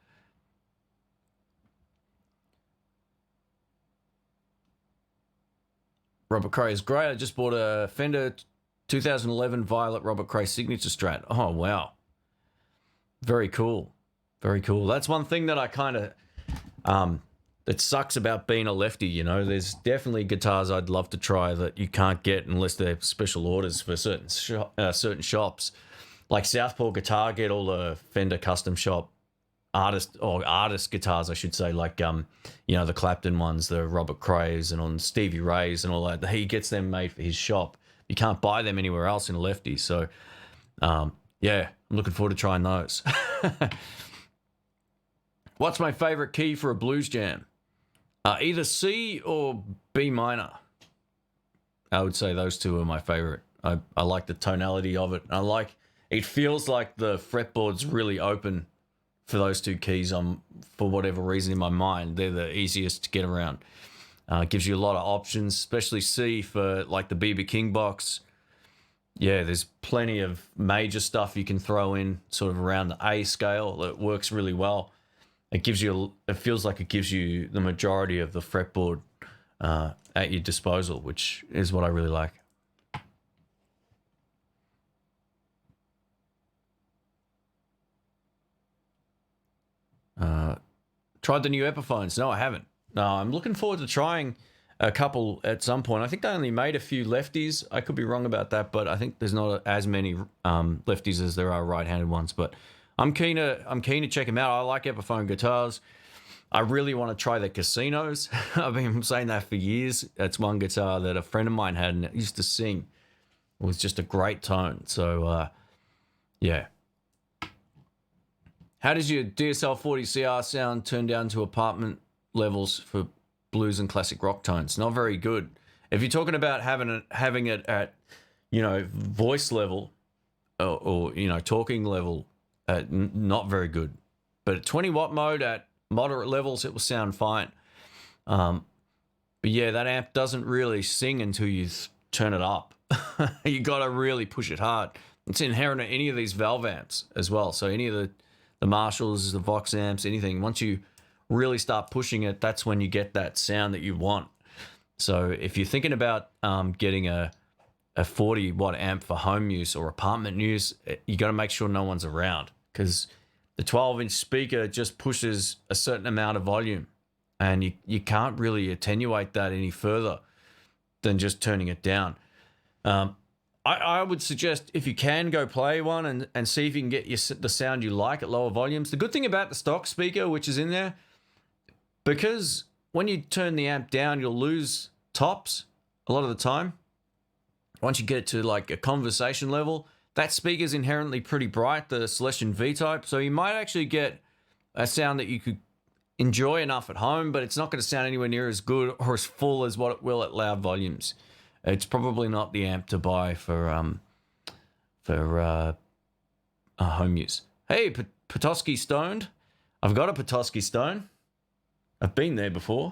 Robert Cray is great. I just bought a Fender 2011 Violet Robert Cray Signature Strat. Oh, wow. Very cool. Very cool. That's one thing that I kind of, that sucks about being a lefty, you know. There's definitely guitars I'd love to try that you can't get unless they're special orders for certain shops. Like Southpaw Guitar get all the Fender custom shop artist guitars, I should say, like you know, the Clapton ones, the Robert Crays and on Stevie Ray's and all that. He gets them made for his shop. You can't buy them anywhere else in a lefty. So yeah, I'm looking forward to trying those. What's my favorite key for a blues jam? Either C or B minor. I would say those two are my favorite. I like the tonality of it. It feels like the fretboard's really open for those two keys. For whatever reason in my mind, they're the easiest to get around. Gives you a lot of options, especially C for like the BB King box. Yeah, there's plenty of major stuff you can throw in sort of around the A scale that works really well. It feels like it gives you the majority of the fretboard at your disposal, which is what I really like. Tried the new Epiphones? No, I haven't. No, I'm looking forward to trying a couple at some point. I think they only made a few lefties. I could be wrong about that, but I think there's not as many lefties as there are right-handed ones. But I'm keen to check them out. I like Epiphone guitars. I really want to try the Casinos. I've been saying that for years. That's one guitar that a friend of mine had and it used to sing. It was just a great tone. So yeah. How does your DSL 40 CR sound turn down to apartment levels for blues and classic rock tones? Not very good. If you're talking about having it at, you know, voice level or you know, talking level, not very good. But at 20 watt mode at moderate levels, it will sound fine. But yeah, that amp doesn't really sing until you turn it up. You got to really push it hard. It's inherent in any of these valve amps as well. So any of the Marshalls, the Vox amps, anything, once you really start pushing it, that's when you get that sound that you want. So if you're thinking about getting a 40 watt amp for home use or apartment use, you got to make sure no one's around, because the 12-inch speaker just pushes a certain amount of volume and you can't really attenuate that any further than just turning it down. I would suggest, if you can, go play one and see if you can get the sound you like at lower volumes. The good thing about the stock speaker, which is in there, because when you turn the amp down, you'll lose tops a lot of the time. Once you get it to like a conversation level, that speaker's inherently pretty bright, the Celestion V-Type, so you might actually get a sound that you could enjoy enough at home, but it's not going to sound anywhere near as good or as full as what it will at loud volumes. It's probably not the amp to buy for home use. Hey, Petoskey Stoned. I've got a Petoskey Stone. I've been there before.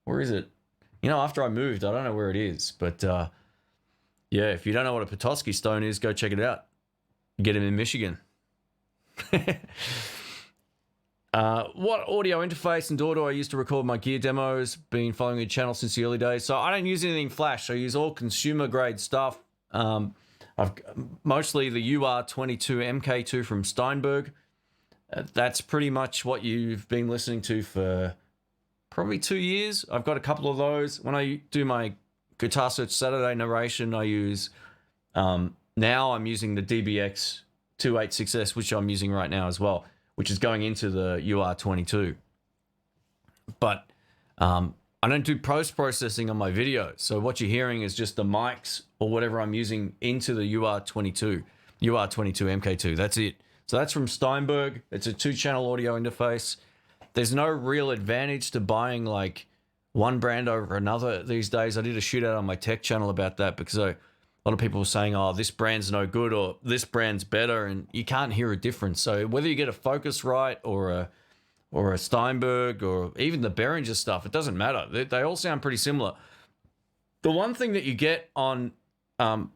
Where is it? You know, after I moved, I don't know where it is. But yeah, if you don't know what a Petoskey Stone is, go check it out. Get him in Michigan. What audio interface and DAW do I use to record my gear demos? Been following your channel since the early days. So I don't use anything flash. I use all consumer grade stuff. I've mostly the UR22 MK2 from Steinberg. That's pretty much what you've been listening to for probably 2 years. I've got a couple of those. When I do my Guitar Search Saturday narration, I use, now I'm using the DBX 286S, which I'm using right now as well, which is going into the UR22. But I I don't do post-processing on my videos. So what you're hearing is just the mics or whatever I'm using into the UR22 MK2. That's it. So that's from Steinberg. It's a 2-channel audio interface. There's no real advantage to buying like one brand over another these days. I did a shootout on my tech channel about that because a lot of people were saying, oh, this brand's no good or this brand's better, and you can't hear a difference. So whether you get a Focusrite or a Steinberg or even the Behringer stuff, it doesn't matter. They all sound pretty similar. The one thing that you get on The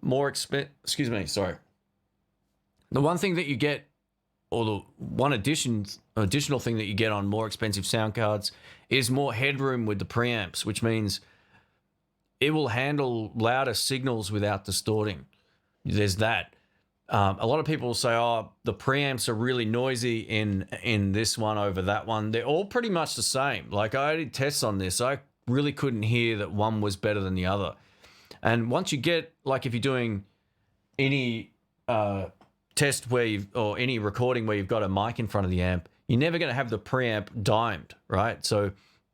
one thing that you get, or the one additional thing that you get on more expensive sound cards is more headroom with the preamps, which means it will handle louder signals without distorting. There's that. A lot of people will say, oh, the preamps are really noisy in this one over that one. They're all pretty much the same. Like, I did tests on this. I really couldn't hear that one was better than the other. And once you get, like, if you're doing any test or any recording where you've got a mic in front of the amp, you're never going to have the preamp dimed, right? So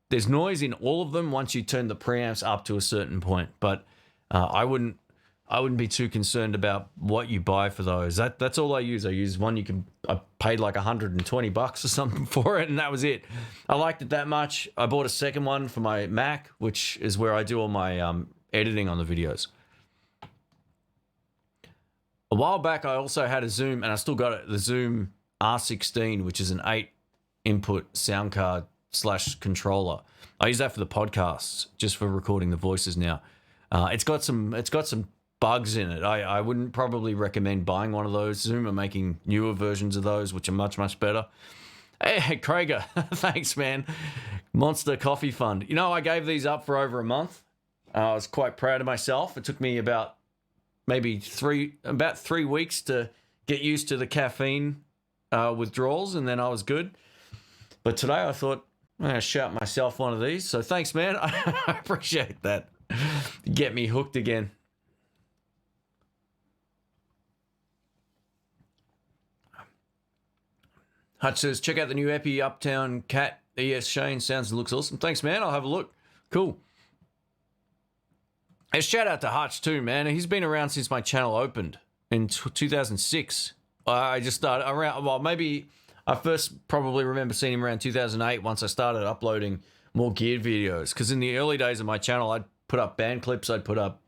there's noise in all of them once you turn the preamps up to a certain point. But I wouldn't be too concerned about what you buy for those. That's all I use. I use one I paid like $120 or something for it, and that was it. I liked it that much. I bought a second one for my Mac, which is where I do all my editing on the videos. A while back, I also had a Zoom, and I still got it, the Zoom R16, which is an 8-input sound card / controller. I use that for the podcasts, just for recording the voices now. It's got some bugs in it. I wouldn't probably recommend buying one of those. Zoom are making newer versions of those, which are much, much better. Hey, Krager, thanks, man. Monster Coffee Fund. You know, I gave these up for over a month. I was quite proud of myself. It took me about 3 weeks to get used to the caffeine withdrawals, and then I was good. But today I thought, I'm going to shout myself one of these. So thanks, man. I appreciate that. Get me hooked again. Hutch says, check out the new Epi Uptown Cat ES Shane. Sounds and looks awesome. Thanks, man. I'll have a look. Cool. A shout out to Hutch too, man. He's been around since my channel opened in 2006. I just started around, well, maybe I first probably remember seeing him around 2008 once I started uploading more geared videos. Because in the early days of my channel, I'd put up band clips, I'd put up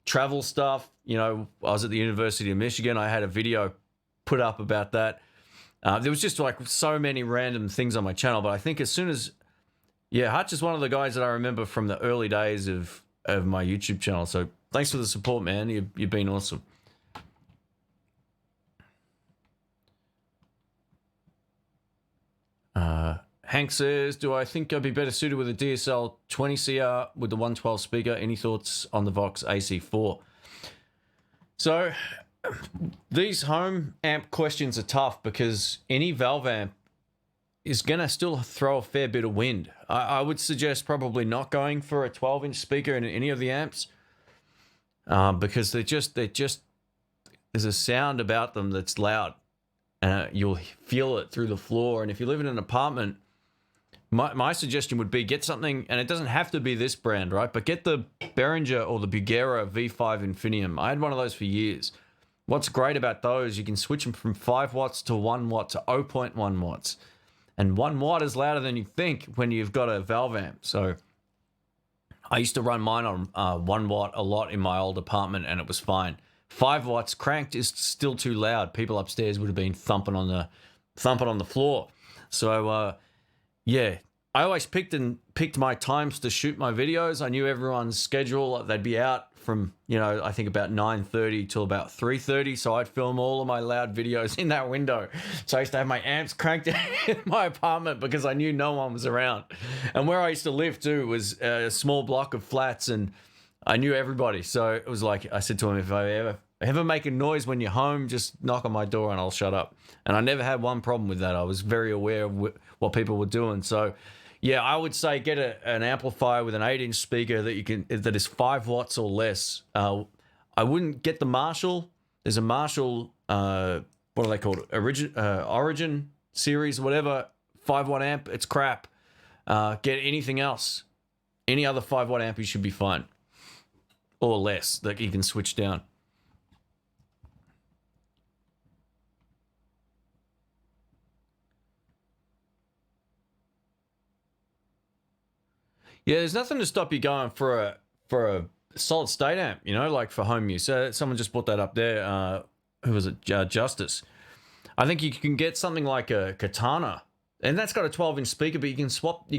travel stuff. You know, I was at the University of Michigan. I had a video put up about that. There was just like so many random things on my channel. But I think as soon as, Hutch is one of the guys that I remember from the early days of my YouTube channel. So thanks for the support, man. You've been awesome. Hank says, do I think I'd be better suited with a DSL 20CR with the 112 speaker? Any thoughts on the Vox AC4? So these home amp questions are tough because any valve amp is going to still throw a fair bit of wind. I would suggest probably not going for a 12-inch speaker in any of the amps because they're just there's a sound about them that's loud. You'll feel it through the floor. And if you live in an apartment, my suggestion would be get something, and it doesn't have to be this brand, right? But get the Behringer or the Bugera V5 Infinium. I had one of those for years. What's great about those, you can switch them from 5 watts to 1 watt to 0.1 watts. And 1 watt is louder than you think when you've got a valve amp. So I used to run mine on 1 watt a lot in my old apartment, and it was fine. 5 watts cranked is still too loud. People upstairs would have been thumping on the floor. So I always picked my times to shoot my videos. I knew everyone's schedule. They'd be out from, I think about 9:30 till about 3:30. So I'd film all of my loud videos in that window. So I used to have my amps cranked in my apartment because I knew no one was around. And where I used to live too was a small block of flats, and I knew everybody. So it was like, I said to him, if I ever make a noise when you're home, just knock on my door and I'll shut up. And I never had one problem with that. I was very aware of what people were doing. So yeah, I would say get an amplifier with an 8-inch speaker that is 5 watts or less. I wouldn't get the Marshall. There's a Marshall, what are they called? Origin series, whatever, 5 watt amp. It's crap. Get anything else. Any other 5-watt amp, you should be fine. Or less, that you can switch down. Yeah, there's nothing to stop you going for a solid state amp, you know, like for home use. Someone just brought that up there. Who was it? Justice. I think you can get something like a Katana, and that's got a 12-inch speaker, but you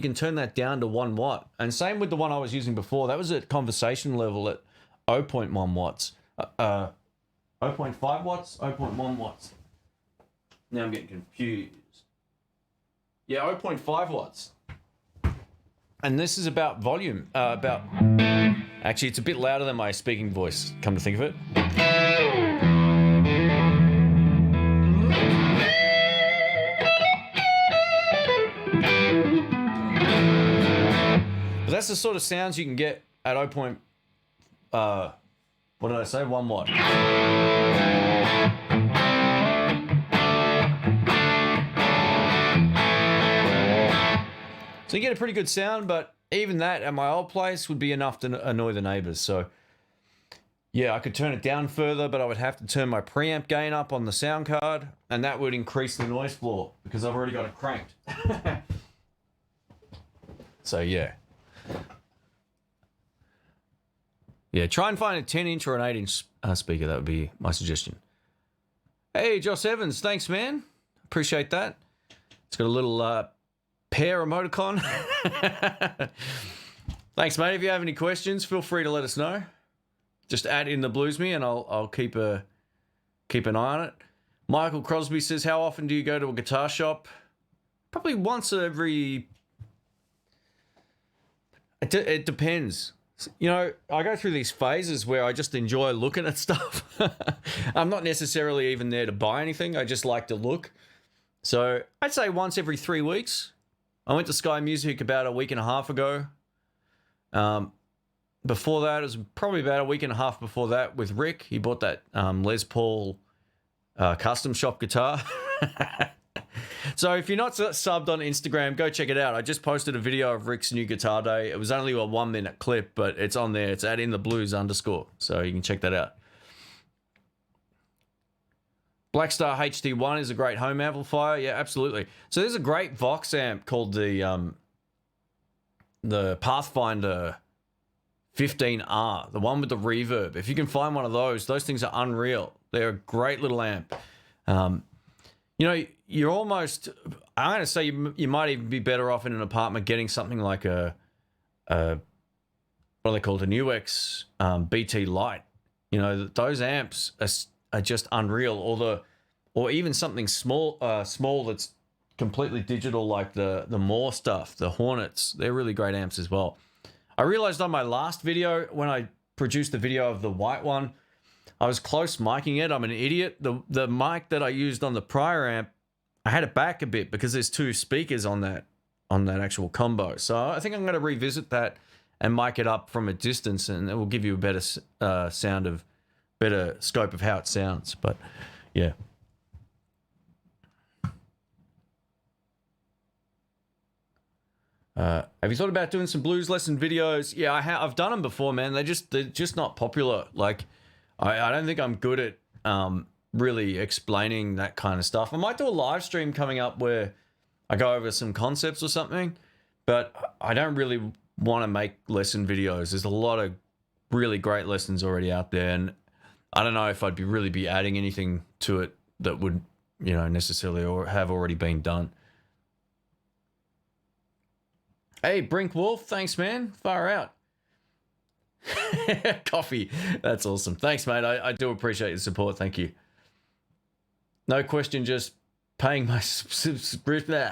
can turn that down to 1 watt. And same with the one I was using before. That was at conversation level at 0.1 watts. 0.5 watts, 0.1 watts. Now I'm getting confused. Yeah, 0.5 watts. And this is about volume. Actually, it's a bit louder than my speaking voice, come to think of it. But that's the sort of sounds you can get at 0. What did I say? 1 watt. So you get a pretty good sound, but even that at my old place would be enough to annoy the neighbors. So yeah, I could turn it down further, but I would have to turn my preamp gain up on the sound card, and that would increase the noise floor because I've already got it cranked. So yeah. Yeah, try and find a 10-inch or an 8-inch speaker. That would be my suggestion. Hey, Josh Evans, thanks, man. Appreciate that. It's got a little pear emoticon. Thanks, mate. If you have any questions, feel free to let us know. Just add in the blues me, and I'll keep an eye on it. Michael Crosby says, how often do you go to a guitar shop? Probably once every... It depends. You know, I go through these phases where I just enjoy looking at stuff. I'm not necessarily even there to buy anything. I just like to look. So I'd say once every 3 weeks. I went to Sky Music about a week and a half ago. Before that, it was probably about a week and a half before that with Rick. He bought that Les Paul custom shop guitar. So if you're not subbed on Instagram, go check it out. I just posted a video of Rick's new guitar day. It was only a 1-minute clip, but it's on there. It's at intheblues_. So you can check that out. Blackstar HD1 is a great home amplifier. Yeah, absolutely. So there's a great Vox amp called the Pathfinder 15R, the one with the reverb. If you can find one of those things are unreal. They're a great little amp. You know, you're almost, I'm going to say you might even be better off in an apartment getting something like a what are they called? A NUX BT Lite. You know, those amps are just unreal. Or even something small that's completely digital, like the Moore stuff, the Hornets. They're really great amps as well. I realized on my last video, when I produced the video of the white one, I was close miking it. I'm an idiot. The mic that I used on the prior amp, I had it back a bit because there's 2 speakers on that actual combo. So I think I'm going to revisit that and mic it up from a distance, and it will give you a better better scope of how it sounds. But yeah. Have you thought about doing some blues lesson videos? Yeah, I've done them before, man. They're just not popular. Like, I don't think I'm good at really explaining that kind of stuff. I might do a live stream coming up where I go over some concepts or something, but I don't really want to make lesson videos. There's a lot of really great lessons already out there, and I don't know if I'd really be adding anything to it that would, you know, necessarily or have already been done. Hey, Brink Wolf, thanks, man. Far out. Coffee. That's awesome. Thanks, mate. I do appreciate your support. Thank you. No question, just paying my subscription.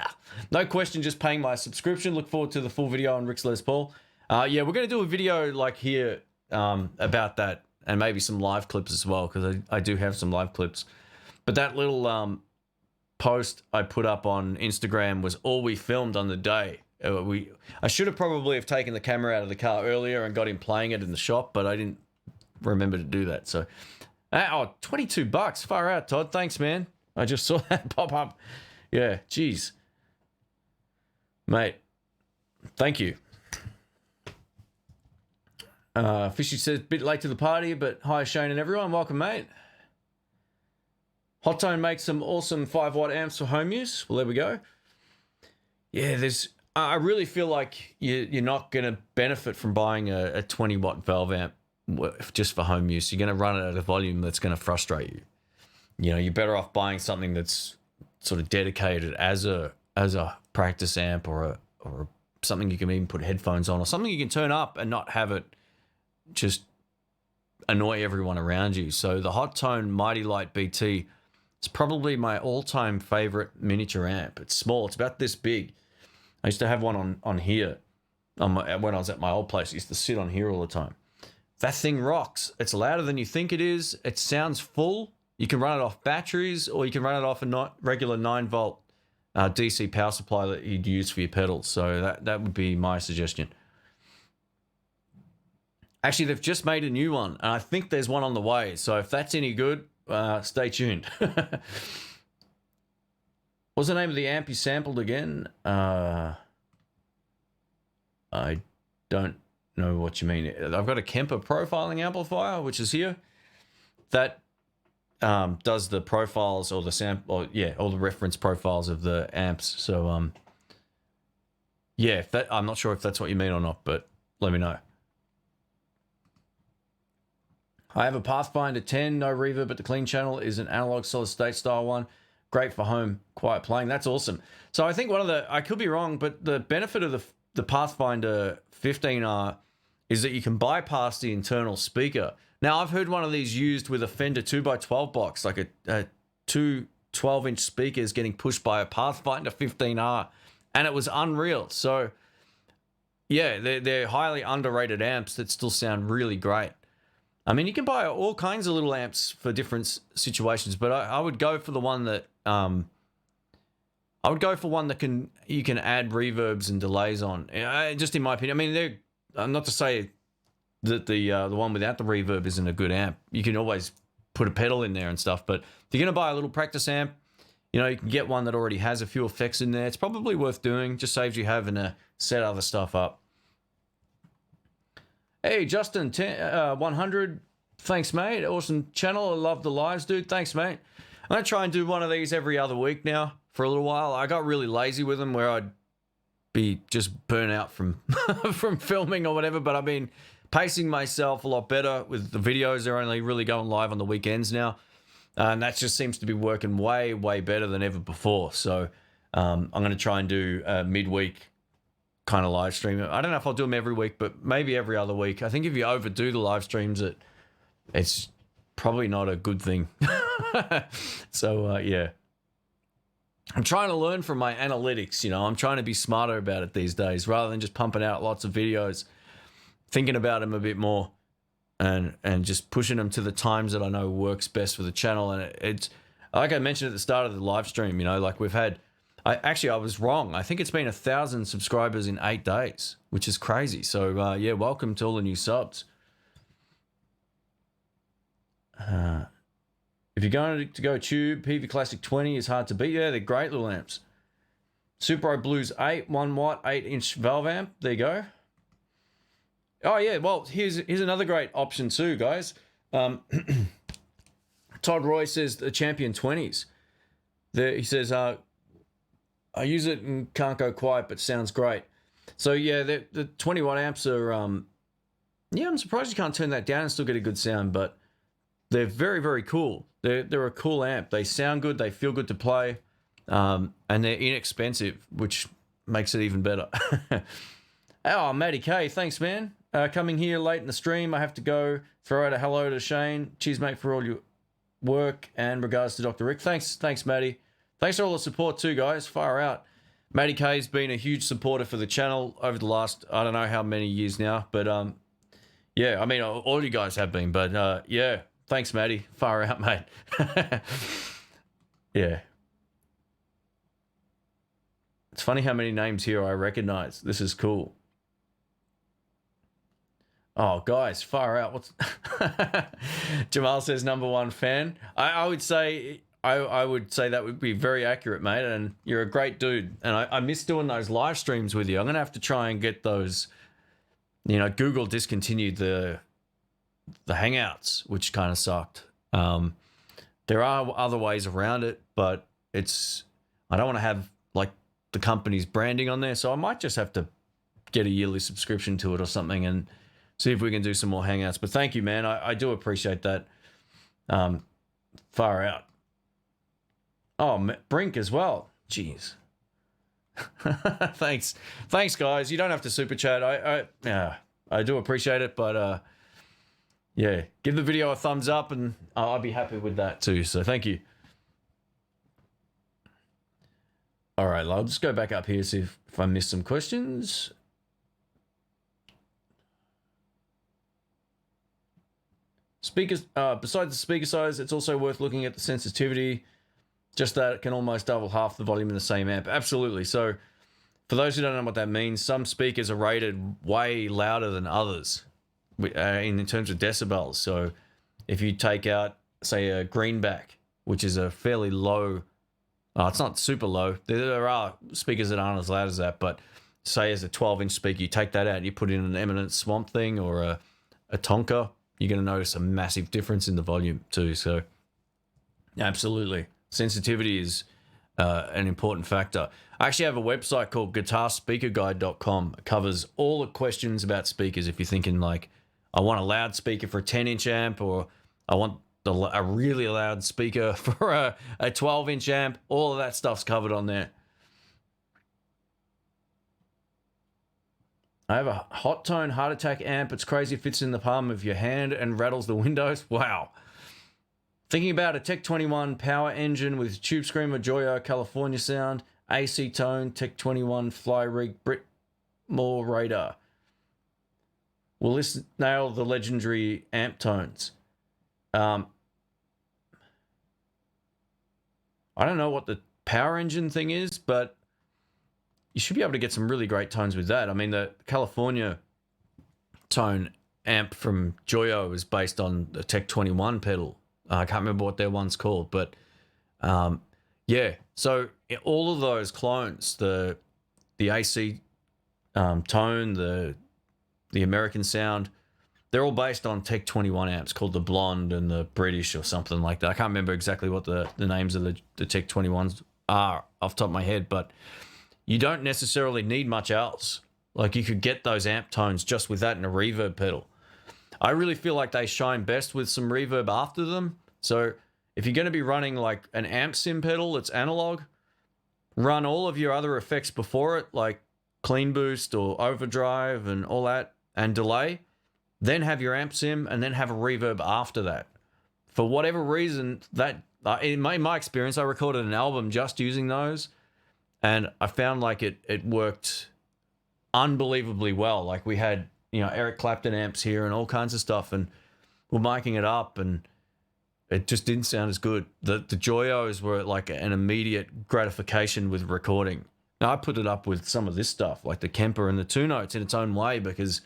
No question, just paying my subscription. Look forward to the full video on Rick's Les Paul. Yeah, we're going to do a video like here about that, and maybe some live clips as well, because I do have some live clips. But that little post I put up on Instagram was all we filmed on the day. I should have probably taken the camera out of the car earlier and got him playing it in the shop, but I didn't remember to do that. So, $22. Far out, Todd. Thanks, man. I just saw that pop up. Yeah, geez. Mate, thank you. Fishy says, bit late to the party, but hi Shane and everyone. Welcome, mate. Hot Tone makes some awesome 5-watt amps for home use. Well, there we go. Yeah, I really feel like you're not going to benefit from buying a 20-watt valve amp just for home use. You're going to run it at a volume that's going to frustrate you. You know, you're better off buying something that's sort of dedicated as a practice amp or something you can even put headphones on, or something you can turn up and not have it just annoy everyone around you. So the Hot Tone Mighty Light BT is probably my all-time favorite miniature amp. It's small. It's about this big. I used to have one on here when I was at my old place. I used to sit on here all the time. That thing rocks. It's louder than you think it is. It sounds full. You can run it off batteries, or you can run it off a regular 9-volt DC power supply that you'd use for your pedals. So that would be my suggestion. Actually, they've just made a new one, and I think there's one on the way. So if that's any good, stay tuned. What's the name of the amp you sampled again? I don't know what you mean. I've got a Kemper profiling amplifier, which is here. That does the profiles or the sample, all the reference profiles of the amps. So yeah, I'm not sure if that's what you mean or not, but let me know. I have a Pathfinder 10, no reverb, but the clean channel is an analog solid state style one. Great for home quiet playing. That's awesome. So I think I could be wrong, but the benefit of the Pathfinder 15R is that you can bypass the internal speaker. Now, I've heard one of these used with a Fender 2x12 box, like two 12-inch speakers getting pushed by a Pathfinder 15R, and it was unreal. So, yeah, they're highly underrated amps that still sound really great. I mean, you can buy all kinds of little amps for different situations, but I would go for the one that you can add reverbs and delays on. Just in my opinion, I mean, I'm not to say that the one without the reverb isn't a good amp. You can always put a pedal in there and stuff, but if you're gonna buy a little practice amp, you know, you can get one that already has a few effects in there. It's probably worth doing. Just saves you having to set other stuff up. Hey, Justin, 100. Thanks, mate. Awesome channel. I love the lives, dude. Thanks, mate. I'm going to try and do one of these every other week now for a little while. I got really lazy with them where I'd be just burnt out from from filming or whatever, but I've been pacing myself a lot better with the videos. They're only really going live on the weekends now. And that just seems to be working way, way better than ever before. So I'm going to try and do a midweek kind of live stream. I don't know if I'll do them every week, but maybe every other week. I think if you overdo the live streams, it's probably not a good thing. So, yeah. I'm trying to learn from my analytics, you know. I'm trying to be smarter about it these days rather than just pumping out lots of videos, thinking about them a bit more and just pushing them to the times that I know works best for the channel. And it's like I mentioned at the start of the live stream, you know, like we've had... I was wrong. I think it's been 1,000 subscribers in 8 days, which is crazy. So, yeah, welcome to all the new subs. If you're going to go tube, PV Classic 20 is hard to beat. Yeah, they're great little amps. Super Blues 8, 1 watt, 8-inch valve amp. There you go. Oh, yeah, well, here's another great option too, guys. Todd Roy says the Champion 20s. He says... I use it and can't go quiet, but sounds great. So yeah, the 20 watt amps are, yeah, I'm surprised you can't turn that down and still get a good sound, but they're very, very cool. They're a cool amp. They sound good. They feel good to play. And they're inexpensive, which makes it even better. Oh, Matty K, thanks, man. Coming here late in the stream. I have to go throw out a hello to Shane. Cheers, mate, for all your work and regards to Dr. Rick. Thanks, Matty. Thanks for all the support too, guys. Far out. Matty K's been a huge supporter for the channel over the last, I don't know how many years now, but yeah, I mean, all you guys have been, but yeah, thanks, Matty. Far out, mate. Yeah. It's funny how many names here I recognize. This is cool. Oh, guys, far out. What's Jamal says #1 fan. I would say... I would say that would be very accurate, mate, and you're a great dude. And I miss doing those live streams with you. I'm going to have to try and get those you know, Google discontinued the Hangouts, which kind of sucked. There are other ways around it, but I don't want to have like the company's branding on there, so I might just have to get a yearly subscription to it or something and see if we can do some more Hangouts. But thank you, man. I do appreciate that. Far out. Oh, Brink as well. Jeez. Thanks, guys. You don't have to super chat. I do appreciate it, but yeah, give the video a thumbs up, and I'll be happy with that too. So thank you. All right, I'll just go back up here, see if I missed some questions. Speakers, besides the speaker size, it's also worth looking at the sensitivity. Just that it can almost double half the volume in the same amp. Absolutely. So for those who don't know what that means, some speakers are rated way louder than others in terms of decibels. So if you take out, say, a greenback, which is a fairly low, it's not super low. There are speakers that aren't as loud as that, but say as a 12-inch speaker, you take that out and you put in an Eminence Swamp Thing or a Tonka, you're going to notice a massive difference in the volume too. So absolutely. Sensitivity is an important factor. I actually have a website called guitarspeakerguide.com. It covers all the questions about speakers. If you're thinking like, I want a loudspeaker for a 10-inch amp, or I want a really loud speaker for a 12-inch amp, all of that stuff's covered on there. I have a Hot Tone Heart Attack amp. It's crazy. It fits in the palm of your hand and rattles the windows. Wow. Thinking about a Tech 21 power engine with Tube Screamer, Joyo, California Sound, AC Tone, Tech 21 Fly Rig, Britmore Radar. Will this nail the legendary amp tones? I don't know what the power engine thing is, but you should be able to get some really great tones with that. I mean, the California Tone amp from Joyo is based on the Tech 21 pedal. I can't remember what their one's called, but yeah. So all of those clones, the AC Tone, the American Sound, they're all based on Tech 21 amps called the Blonde and the British or something like that. I can't remember exactly what the names of the Tech 21s are off the top of my head, but you don't necessarily need much else. Like you could get those amp tones just with that and a reverb pedal. I really feel like they shine best with some reverb after them. So if you're going to be running like an amp sim pedal that's analog, run all of your other effects before it, like clean boost or overdrive and all that, and delay. Then have your amp sim and then have a reverb after that. For whatever reason, that in my experience, I recorded an album just using those, and I found like it worked unbelievably well. Like we had, you know, Eric Clapton amps here and all kinds of stuff, and we're miking it up, and it just didn't sound as good. The Joyos were like an immediate gratification with recording. Now I put it up with some of this stuff, like the Kemper and the Two Notes in its own way, because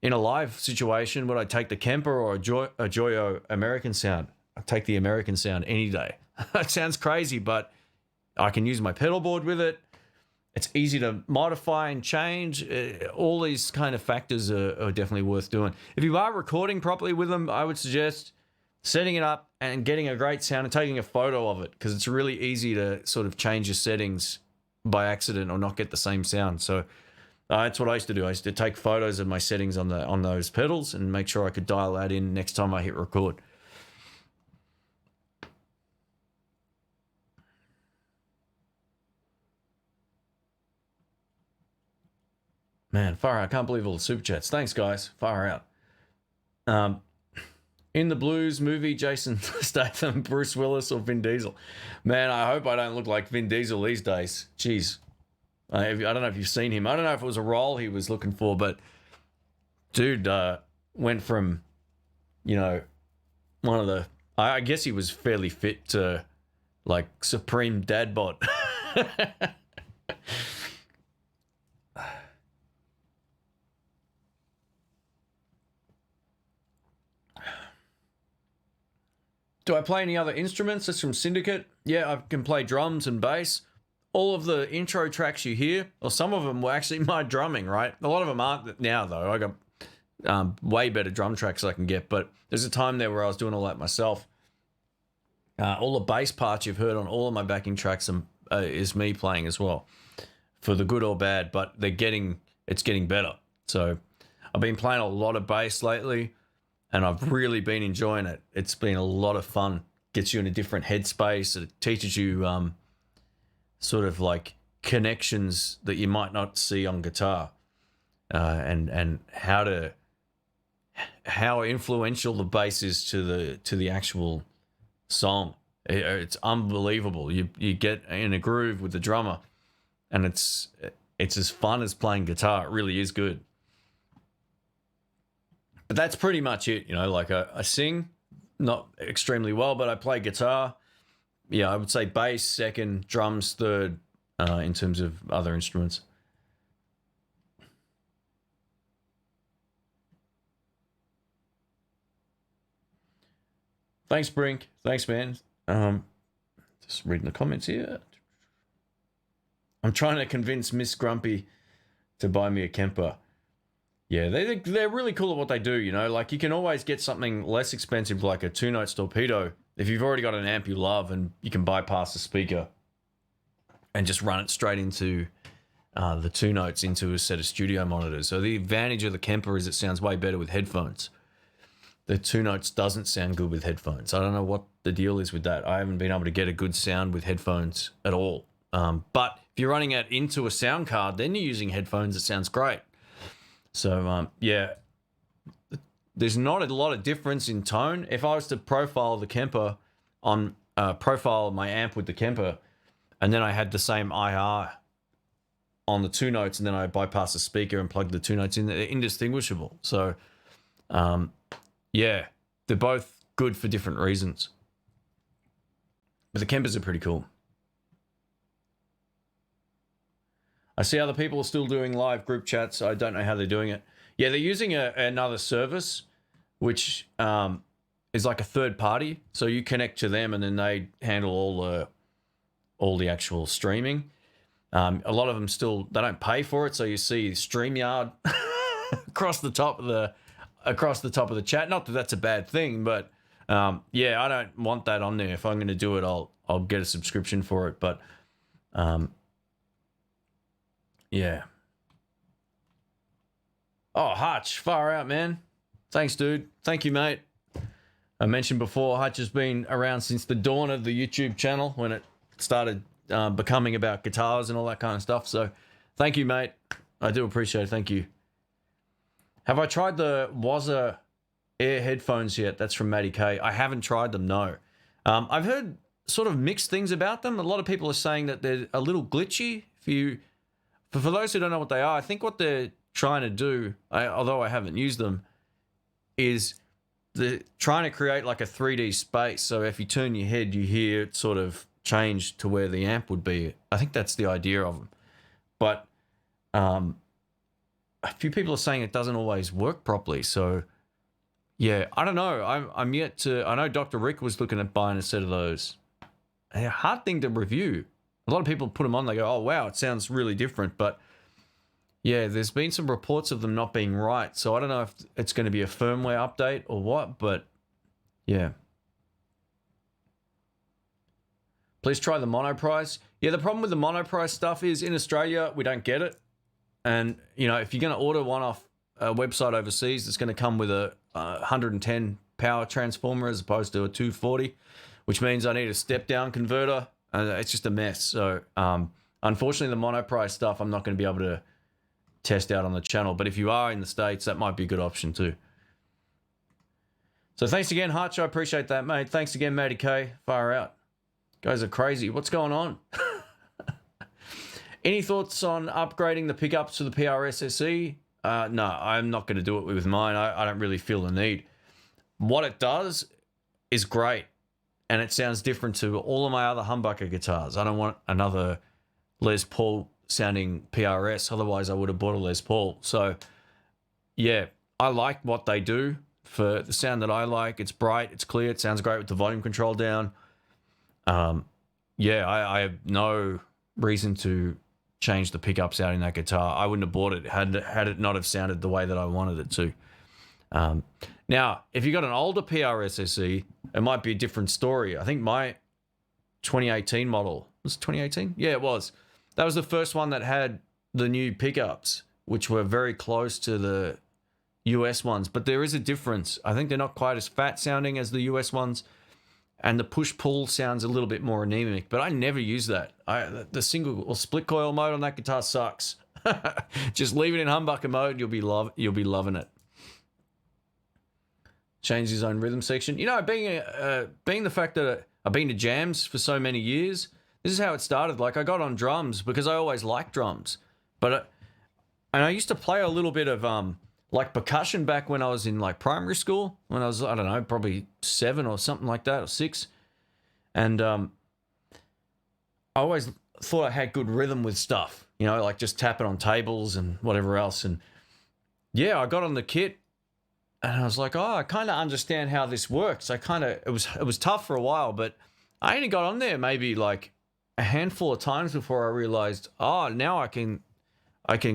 in a live situation, would I take the Kemper or a Joyo American Sound? I'd take the American Sound any day. That sounds crazy, but I can use my pedal board with it. It's easy to modify and change. All these kind of factors are definitely worth doing. If you are recording properly with them, I would suggest setting it up and getting a great sound and taking a photo of it, because it's really easy to sort of change your settings by accident or not get the same sound. So that's what I used to do. I used to take photos of my settings on those pedals and make sure I could dial that in next time I hit record. Man, far out. I can't believe all the super chats. Thanks, guys. Far out. In the Blues movie, Jason Statham, Bruce Willis, or Vin Diesel? Man, I hope I don't look like Vin Diesel these days. Jeez. I don't know if you've seen him. I don't know if it was a role he was looking for, but dude went from, you know, one of the... I guess he was fairly fit to, like, supreme dad bod. Do I play any other instruments? That's from Syndicate. Yeah, I can play drums and bass. all of the intro tracks you hear, or some of them were actually my drumming, right? A lot of them aren't now, though. I got way better drum tracks I can get, but there's a time there where I was doing all that myself. All the bass parts you've heard on all of my backing tracks is me playing as well, for the good or bad, but it's getting better. So I've been playing a lot of bass lately, and I've really been enjoying it. It's been a lot of fun. Gets you in a different headspace. It teaches you sort of like connections that you might not see on guitar, and how influential the bass is to the actual song. It's unbelievable. You get in a groove with the drummer, and it's as fun as playing guitar. It really is good. But that's pretty much it. Like I sing not extremely well, but I play guitar. Yeah, I would say bass second, drums third, in terms of other instruments. Thanks, Brink. Thanks, man. Just reading the comments here. I'm trying to convince Miss Grumpy to buy me a Kemper. Yeah, they're really cool at what they do, Like, you can always get something less expensive, like a 2-note torpedo, if you've already got an amp you love, and you can bypass the speaker and just run it straight into the 2 notes into a set of studio monitors. So the advantage of the Kemper is it sounds way better with headphones. The 2 notes doesn't sound good with headphones. I don't know what the deal is with that. I haven't been able to get a good sound with headphones at all. But if you're running it into a sound card, then you're using headphones, it sounds great. So, yeah, there's not a lot of difference in tone. If I was to profile the Kemper profile my amp with the Kemper, and then I had the same IR on the 2 notes, and then I bypass the speaker and plug the 2 notes in, they're indistinguishable. So, yeah, they're both good for different reasons. But the Kempers are pretty cool. I see other people are still doing live group chats. I don't know how they're doing it. Yeah, they're using another service, which is like a third party. So you connect to them, and then they handle all the actual streaming. A lot of them they don't pay for it. So you see StreamYard across the top of the chat. Not that that's a bad thing, but yeah, I don't want that on there. If I'm going to do it, I'll get a subscription for it. But yeah. Oh, Hutch, far out, man. Thanks, dude. Thank you, mate. I mentioned before, Hutch has been around since the dawn of the YouTube channel, when it started becoming about guitars and all that kind of stuff. So thank you, mate. I do appreciate it. Thank you. Have I tried the Waza Air headphones yet? That's from Matty K. I haven't tried them, no. I've heard sort of mixed things about them. A lot of people are saying that they're a little glitchy. For those who don't know what they are, I think what they're trying to do, although I haven't used them, is they're trying to create like a 3D space. So if you turn your head, you hear it sort of change to where the amp would be. I think that's the idea of them. But a few people are saying it doesn't always work properly. So yeah, I don't know. I'm yet to. I know Dr. Rick was looking at buying a set of those. A hard thing to review. A lot of people put them on, they go, oh, wow, it sounds really different. But, yeah, there's been some reports of them not being right. So I don't know if it's going to be a firmware update or what, but, yeah. Please try the Monoprice. Yeah, the problem with the Monoprice stuff is in Australia, we don't get it. And, if you're going to order one off a website overseas, it's going to come with a 110 power transformer as opposed to a 240, which means I need a step-down converter. It's just a mess. So, unfortunately, the Monoprice stuff I'm not going to be able to test out on the channel. But if you are in the States, that might be a good option too. So thanks again, Hutch. I appreciate that, mate. Thanks again, Matty K. Far out. Guys are crazy. What's going on? Any thoughts on upgrading the pickups to the PRS SE? No, I'm not going to do it with mine. I don't really feel the need. What it does is great. And it sounds different to all of my other humbucker guitars. I don't want another Les Paul sounding PRS. Otherwise, I would have bought a Les Paul. So, yeah, I like what they do for the sound that I like. It's bright, it's clear, it sounds great with the volume control down. Yeah, I have no reason to change the pickups out in that guitar. I wouldn't have bought it had it not have sounded the way that I wanted it to. Now, if you got an older PRS SE, it might be a different story. I think my 2018 model, was it 2018? Yeah, it was. That was the first one that had the new pickups, which were very close to the US ones. But there is a difference. I think they're not quite as fat sounding as the US ones. And the push-pull sounds a little bit more anemic. But I never use that. The single or split coil mode on that guitar sucks. Just leave it in humbucker mode. You'll be loving it. Change his own rhythm section. You know, being the fact that I've been to jams for so many years, this is how it started. Like, I got on drums because I always liked drums. And I used to play a little bit of like percussion back when I was in like primary school, when I was, I don't know, probably 7 or something like that, or 6. And I always thought I had good rhythm with stuff, you know, like just tapping on tables and whatever else. And yeah, I got on the kit. And I was like, oh, I kind of understand how this works. It was tough for a while, but I only got on there maybe like a handful of times before I realized, oh, now I can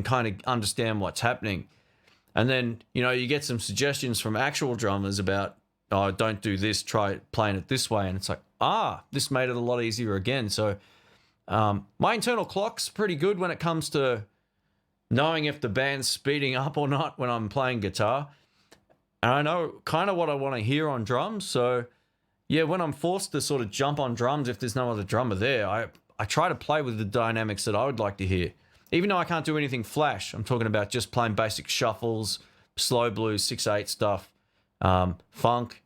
kind of understand what's happening. And then, you know, you get some suggestions from actual drummers about, oh, don't do this, try playing it this way. And it's like, this made it a lot easier again. So my internal clock's pretty good when it comes to knowing if the band's speeding up or not when I'm playing guitar. And I know kind of what I want to hear on drums. So, yeah, when I'm forced to sort of jump on drums, if there's no other drummer there, I try to play with the dynamics that I would like to hear. Even though I can't do anything flash, I'm talking about just playing basic shuffles, slow blues, 6/8 stuff, funk,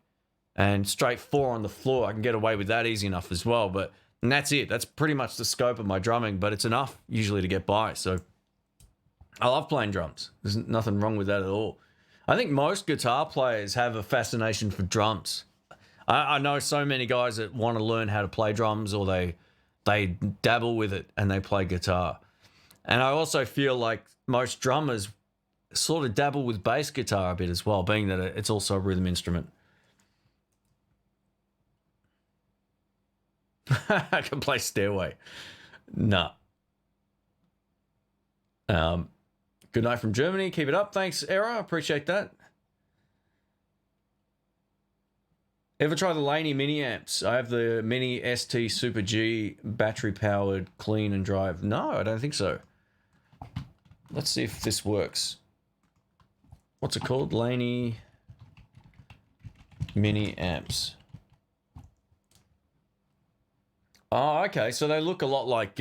and straight 4 on the floor. I can get away with that easy enough as well. And that's it. That's pretty much the scope of my drumming, but it's enough usually to get by. So I love playing drums. There's nothing wrong with that at all. I think most guitar players have a fascination for drums. I know so many guys that want to learn how to play drums, or they dabble with it and they play guitar. And I also feel like most drummers sort of dabble with bass guitar a bit as well, being that it's also a rhythm instrument. I can play Stairway. Nah. Good night from Germany. Keep it up. Thanks, Era. Appreciate that. Ever try the Laney mini amps? I have the Mini ST Super G battery powered, clean and drive. No, I don't think so. Let's see if this works. What's it called? Laney mini amps. Oh, okay. So they look a lot like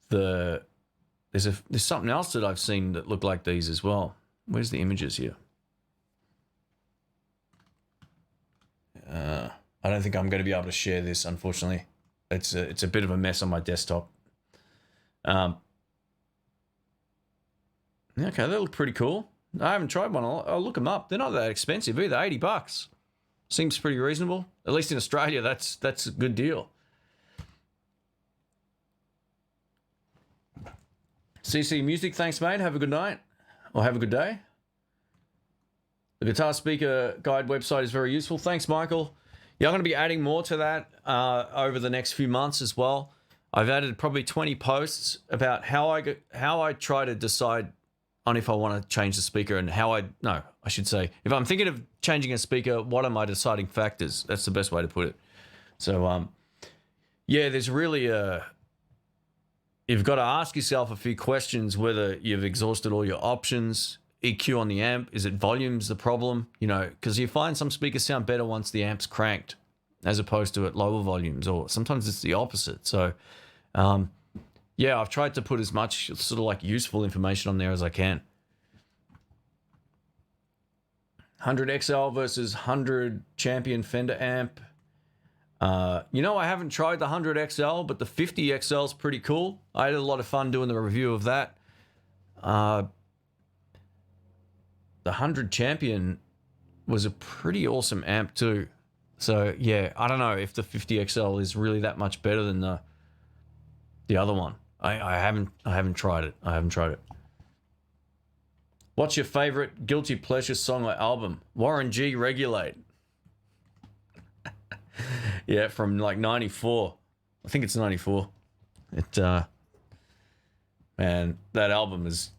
there's something else that I've seen that look like these as well. Where's the images here? I don't think I'm going to be able to share this, unfortunately. It's a bit of a mess on my desktop. Okay, they look pretty cool. I haven't tried one. I'll look them up. They're not that expensive either. $80 seems pretty reasonable. At least in Australia, that's a good deal. CC Music, thanks, mate. Have a good night. Or have a good day. The Guitar Speaker Guide website is very useful. Thanks, Michael. Yeah, I'm going to be adding more to that over the next few months as well. I've added probably 20 posts about how I try to decide on if I want to change the speaker, and I should say, if I'm thinking of changing a speaker, what are my deciding factors? That's the best way to put it. So, yeah, there's really you've got to ask yourself a few questions, whether you've exhausted all your options. EQ on the amp, is it volume's the problem? You know, because you find some speakers sound better once the amp's cranked as opposed to at lower volumes, or sometimes it's the opposite. So, yeah, I've tried to put as much sort of like useful information on there as I can. 100 XL versus 100 Champion Fender amp. You know, I haven't tried the 100 XL, but the 50 XL is pretty cool. I had a lot of fun doing the review of that. The 100 Champion was a pretty awesome amp too. So yeah, I don't know if the 50 XL is really that much better than the other one. I haven't tried it. What's your favorite guilty pleasure song or album? Warren G, Regulate. Yeah, from like 94. I think it's 94. Man, that album is...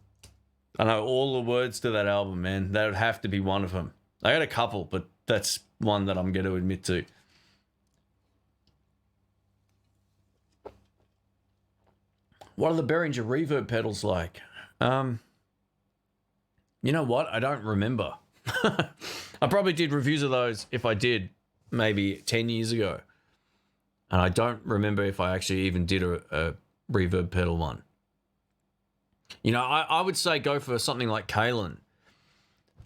I know all the words to that album, man. That would have to be one of them. I got a couple, but that's one that I'm going to admit to. What are the Behringer reverb pedals like? You know what? I don't remember. I probably did reviews of those, if I did, maybe 10 years ago. And I don't remember if I actually even did a reverb pedal one. You know, I would say go for something like Kaline.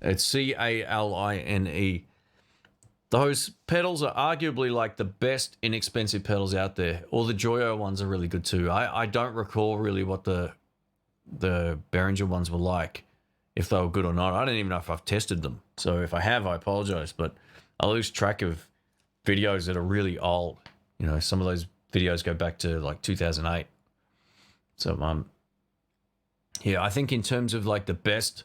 It's Caline. Those pedals are arguably like the best inexpensive pedals out there. All the Joyo ones are really good too. I don't recall really what the Behringer ones were like, if they were good or not. I don't even know if I've tested them. So if I have, I apologize. But I lose track of videos that are really old. You know, some of those videos go back to like 2008. So, yeah, I think in terms of like the best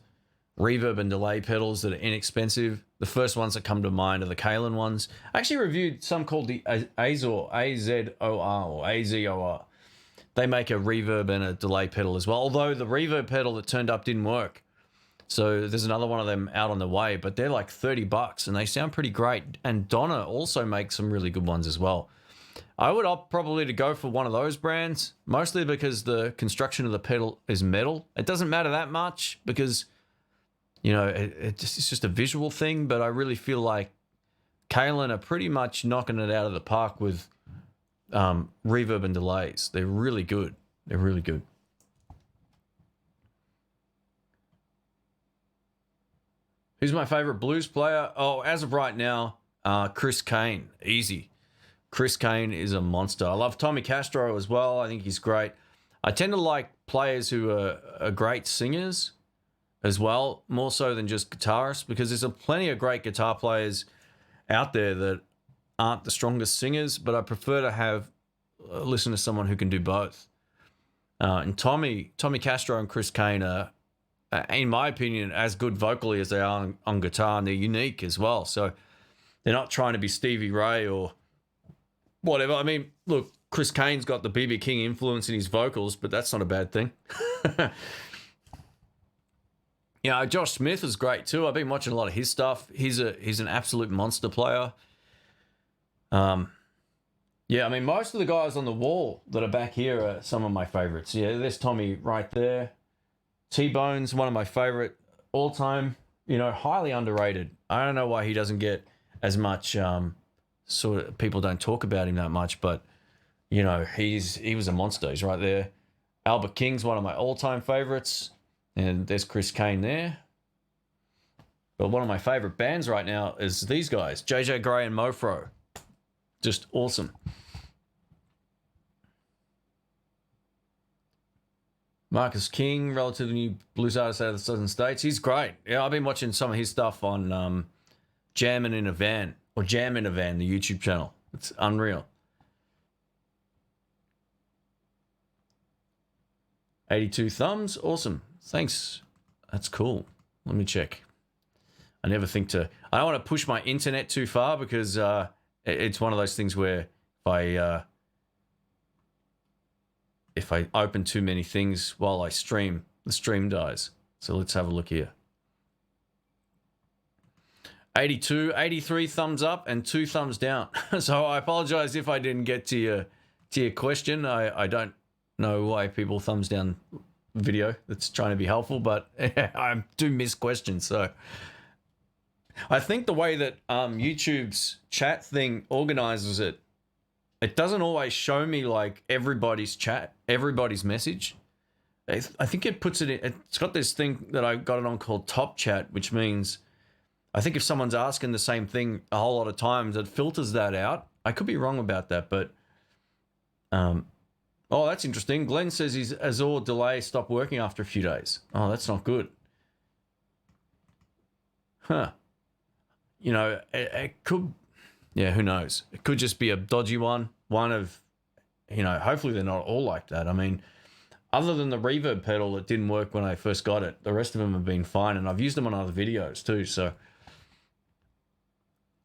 reverb and delay pedals that are inexpensive, the first ones that come to mind are the Kaline ones. I actually reviewed some called the Azor, A-Z-O-R or A-Z-O-R. They make a reverb and a delay pedal as well, although the reverb pedal that turned up didn't work. So there's another one of them out on the way, but they're like $30 and they sound pretty great. And Donna also makes some really good ones as well. I would opt probably to go for one of those brands, mostly because the construction of the pedal is metal. It doesn't matter that much because, you know, it's just a visual thing, but I really feel like Kaline are pretty much knocking it out of the park with reverb and delays. They're really good. They're really good. Who's my favorite blues player? Oh, as of right now, Chris Kane. Easy. Chris Kane is a monster. I love Tommy Castro as well. I think he's great. I tend to like players who are great singers as well, more so than just guitarists, because there's plenty of great guitar players out there that aren't the strongest singers, but I prefer to have listen to someone who can do both. And Tommy Castro and Chris Kane are, in my opinion, as good vocally as they are on guitar, and they're unique as well. So they're not trying to be Stevie Ray or whatever. I mean, look, Chris Kane's got the B.B. King influence in his vocals, but that's not a bad thing. You know, Josh Smith is great too. I've been watching a lot of his stuff. He's an absolute monster player. Yeah, I mean, most of the guys on the wall that are back here are some of my favorites. Yeah, there's Tommy right there. T-Bone's one of my favorite all-time, you know, highly underrated. I don't know why he doesn't get as much, sort of, people don't talk about him that much, but, you know, he was a monster. He's right there. Albert King's one of my all-time favorites, and there's Chris Kane there. But one of my favorite bands right now is these guys, JJ Gray and Mofro. Just awesome. Marcus King, relatively new blues artist out of the Southern States. He's great. Yeah, I've been watching some of his stuff on Jammin' in a Van, or Jam in a Van, the YouTube channel. It's unreal. 82 thumbs. Awesome. Thanks. That's cool. Let me check. I never think to... I don't want to push my internet too far because it's one of those things where if I open too many things while I stream, the stream dies. So let's have a look here. 82, 83 thumbs up and 2 thumbs down. So I apologize if I didn't get to your question. I don't know why people thumbs down video that's trying to be helpful, but I do miss questions. So I think the way that YouTube's chat thing organizes it, it doesn't always show me like everybody's chat, everybody's message. I think it puts it in, it's got this thing that I got it on called Top Chat, which means I think if someone's asking the same thing a whole lot of times, it filters that out. I could be wrong about that, but oh, that's interesting. Glenn says his Azor delay stopped working after a few days. Oh, that's not good. Huh. You know, it could, yeah, who knows? It could just be a dodgy one. One of, you know, hopefully they're not all like that. I mean, other than the reverb pedal that didn't work when I first got it, the rest of them have been fine, and I've used them on other videos too, so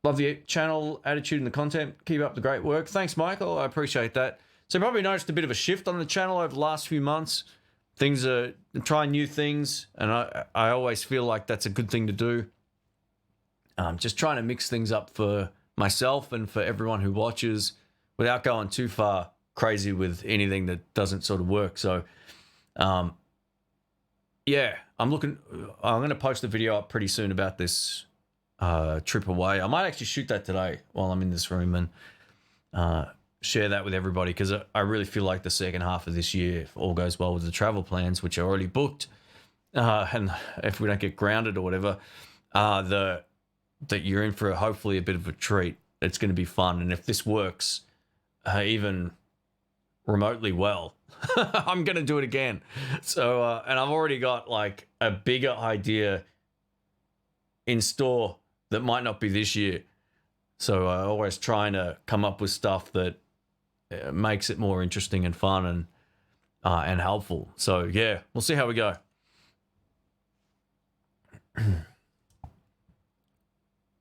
Love the channel, attitude, and the content. Keep up the great work. Thanks, Michael. I appreciate that. So you probably noticed a bit of a shift on the channel over the last few months. Things are trying new things, and I always feel like that's a good thing to do. Just trying to mix things up for myself and for everyone who watches without going too far crazy with anything that doesn't sort of work. So, yeah, I'm going to post a video up pretty soon about this trip away. I might actually shoot that today while I'm in this room and share that with everybody, because I really feel like the second half of this year, if all goes well with the travel plans, which are already booked, and if we don't get grounded or whatever, that you're in for hopefully a bit of a treat. It's going to be fun. And if this works even remotely well, I'm going to do it again. So, and I've already got like a bigger idea in store that might not be this year. So always trying to come up with stuff that makes it more interesting and fun and helpful. So yeah, we'll see how we go.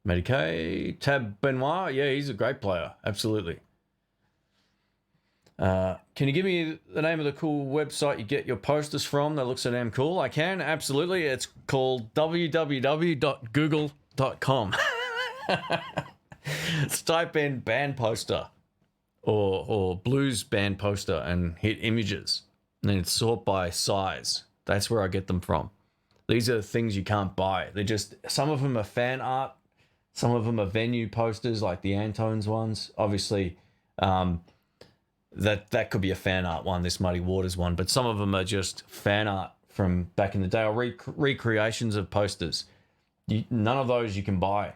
Medicaid, Tab Benoit, yeah, he's a great player, absolutely. Can you give me the name of the cool website you get your posters from that looks so damn cool? I can, absolutely. It's called www.google.com. Let's type in band poster or blues band poster and hit images. And then it's sort by size. That's where I get them from. These are things you can't buy. They're just, some of them are fan art. Some of them are venue posters, like the Antones ones. Obviously, that could be a fan art one, this Muddy Waters one. But some of them are just fan art from back in the day, or recreations of posters. None of those you can buy.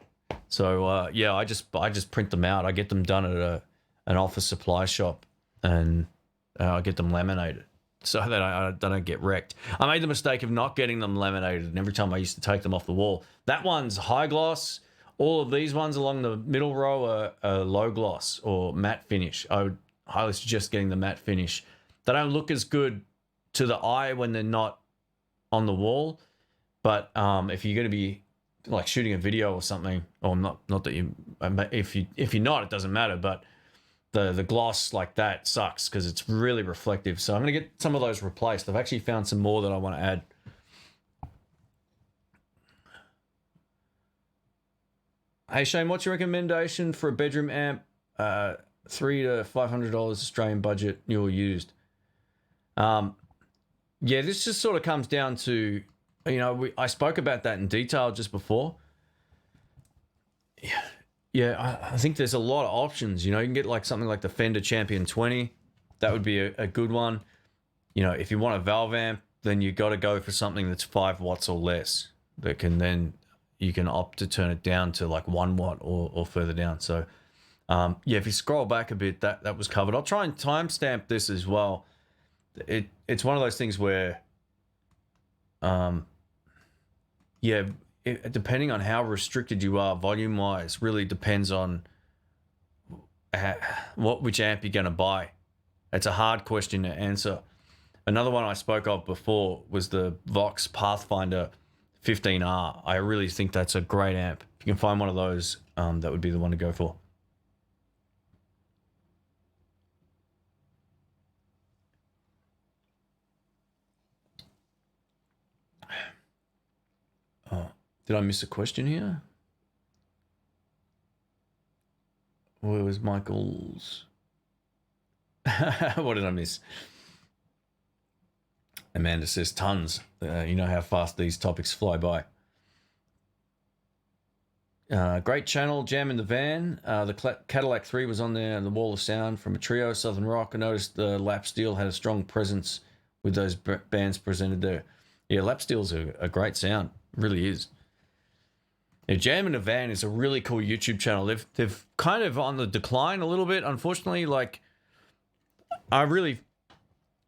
So yeah, I just print them out. I get them done at an office supply shop, and I get them laminated so that I don't get wrecked. I made the mistake of not getting them laminated, and every time I used to take them off the wall. That one's high gloss. All of these ones along the middle row are low gloss or matte finish. I would highly suggest getting the matte finish. They don't look as good to the eye when they're not on the wall, but if you're going to be like shooting a video or something, or not that you, if you're not, it doesn't matter, but the gloss like that sucks because it's really reflective. So I'm going to get some of those replaced. I've actually found some more that I want to add. Hey Shane, what's your recommendation for a bedroom amp? $300 to $500 Australian budget, new or used. Yeah, this just sort of comes down to, you know, I spoke about that in detail just before. Yeah, I think there's a lot of options. You know, you can get like something like the Fender Champion 20. That would be a good one. You know, if you want a valve amp, then you got to go for something that's 5 watts or less. That can then, you can opt to turn it down to like 1 watt or further down. So, yeah, if you scroll back a bit, that was covered. I'll try and timestamp this as well. It's one of those things where, yeah, depending on how restricted you are volume-wise, really depends on which amp you're going to buy. It's a hard question to answer. Another one I spoke of before was the Vox Pathfinder 15R. I really think that's a great amp. If you can find one of those, that would be the one to go for. Oh, did I miss a question here? Where was Michael's? What did I miss? Amanda says tons. You know how fast these topics fly by. Great channel, Jam in the Van. The Cadillac 3 was on there, and the Wall of Sound from a trio, Southern Rock. I noticed the Lap Steel had a strong presence with those bands presented there. Yeah, Lap Steel's a great sound. It really is. Yeah, Jam in the Van is a really cool YouTube channel. They've kind of on the decline a little bit, unfortunately. Like, I really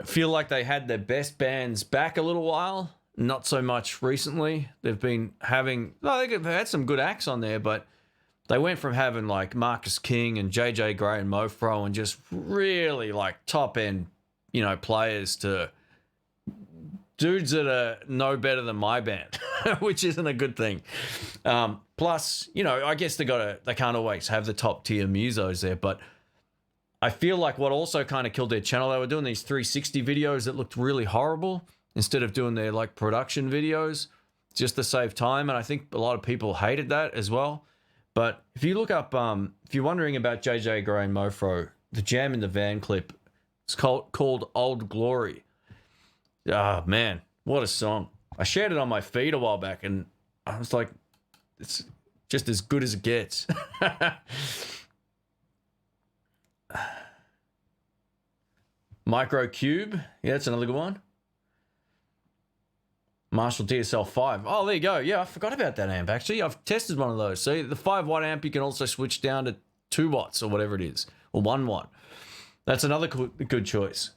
feel like they had their best bands back a little while. Not so much recently. They've been having, well, they've had some good acts on there, but they went from having like Marcus King and JJ Gray and Mofro and just really like top end, you know, players to dudes that are no better than my band, which isn't a good thing. Plus, you know, I guess they can't always have the top tier musos there, but I feel like what also kind of killed their channel, they were doing these 360 videos that looked really horrible instead of doing their like production videos just to save time. And I think a lot of people hated that as well. But if you look up, if you're wondering about JJ Gray and Mofro, the Jam in the Van clip, it's called Old Glory. Ah, man, what a song. I shared it on my feed a while back and I was like, it's just as good as it gets. Micro Cube, yeah, that's another good one. Marshall DSL5. Oh, there you go. Yeah, I forgot about that amp, actually. I've tested one of those. So the 5 watt amp, you can also switch down to 2 watts or whatever it is, or 1 watt. That's another good choice.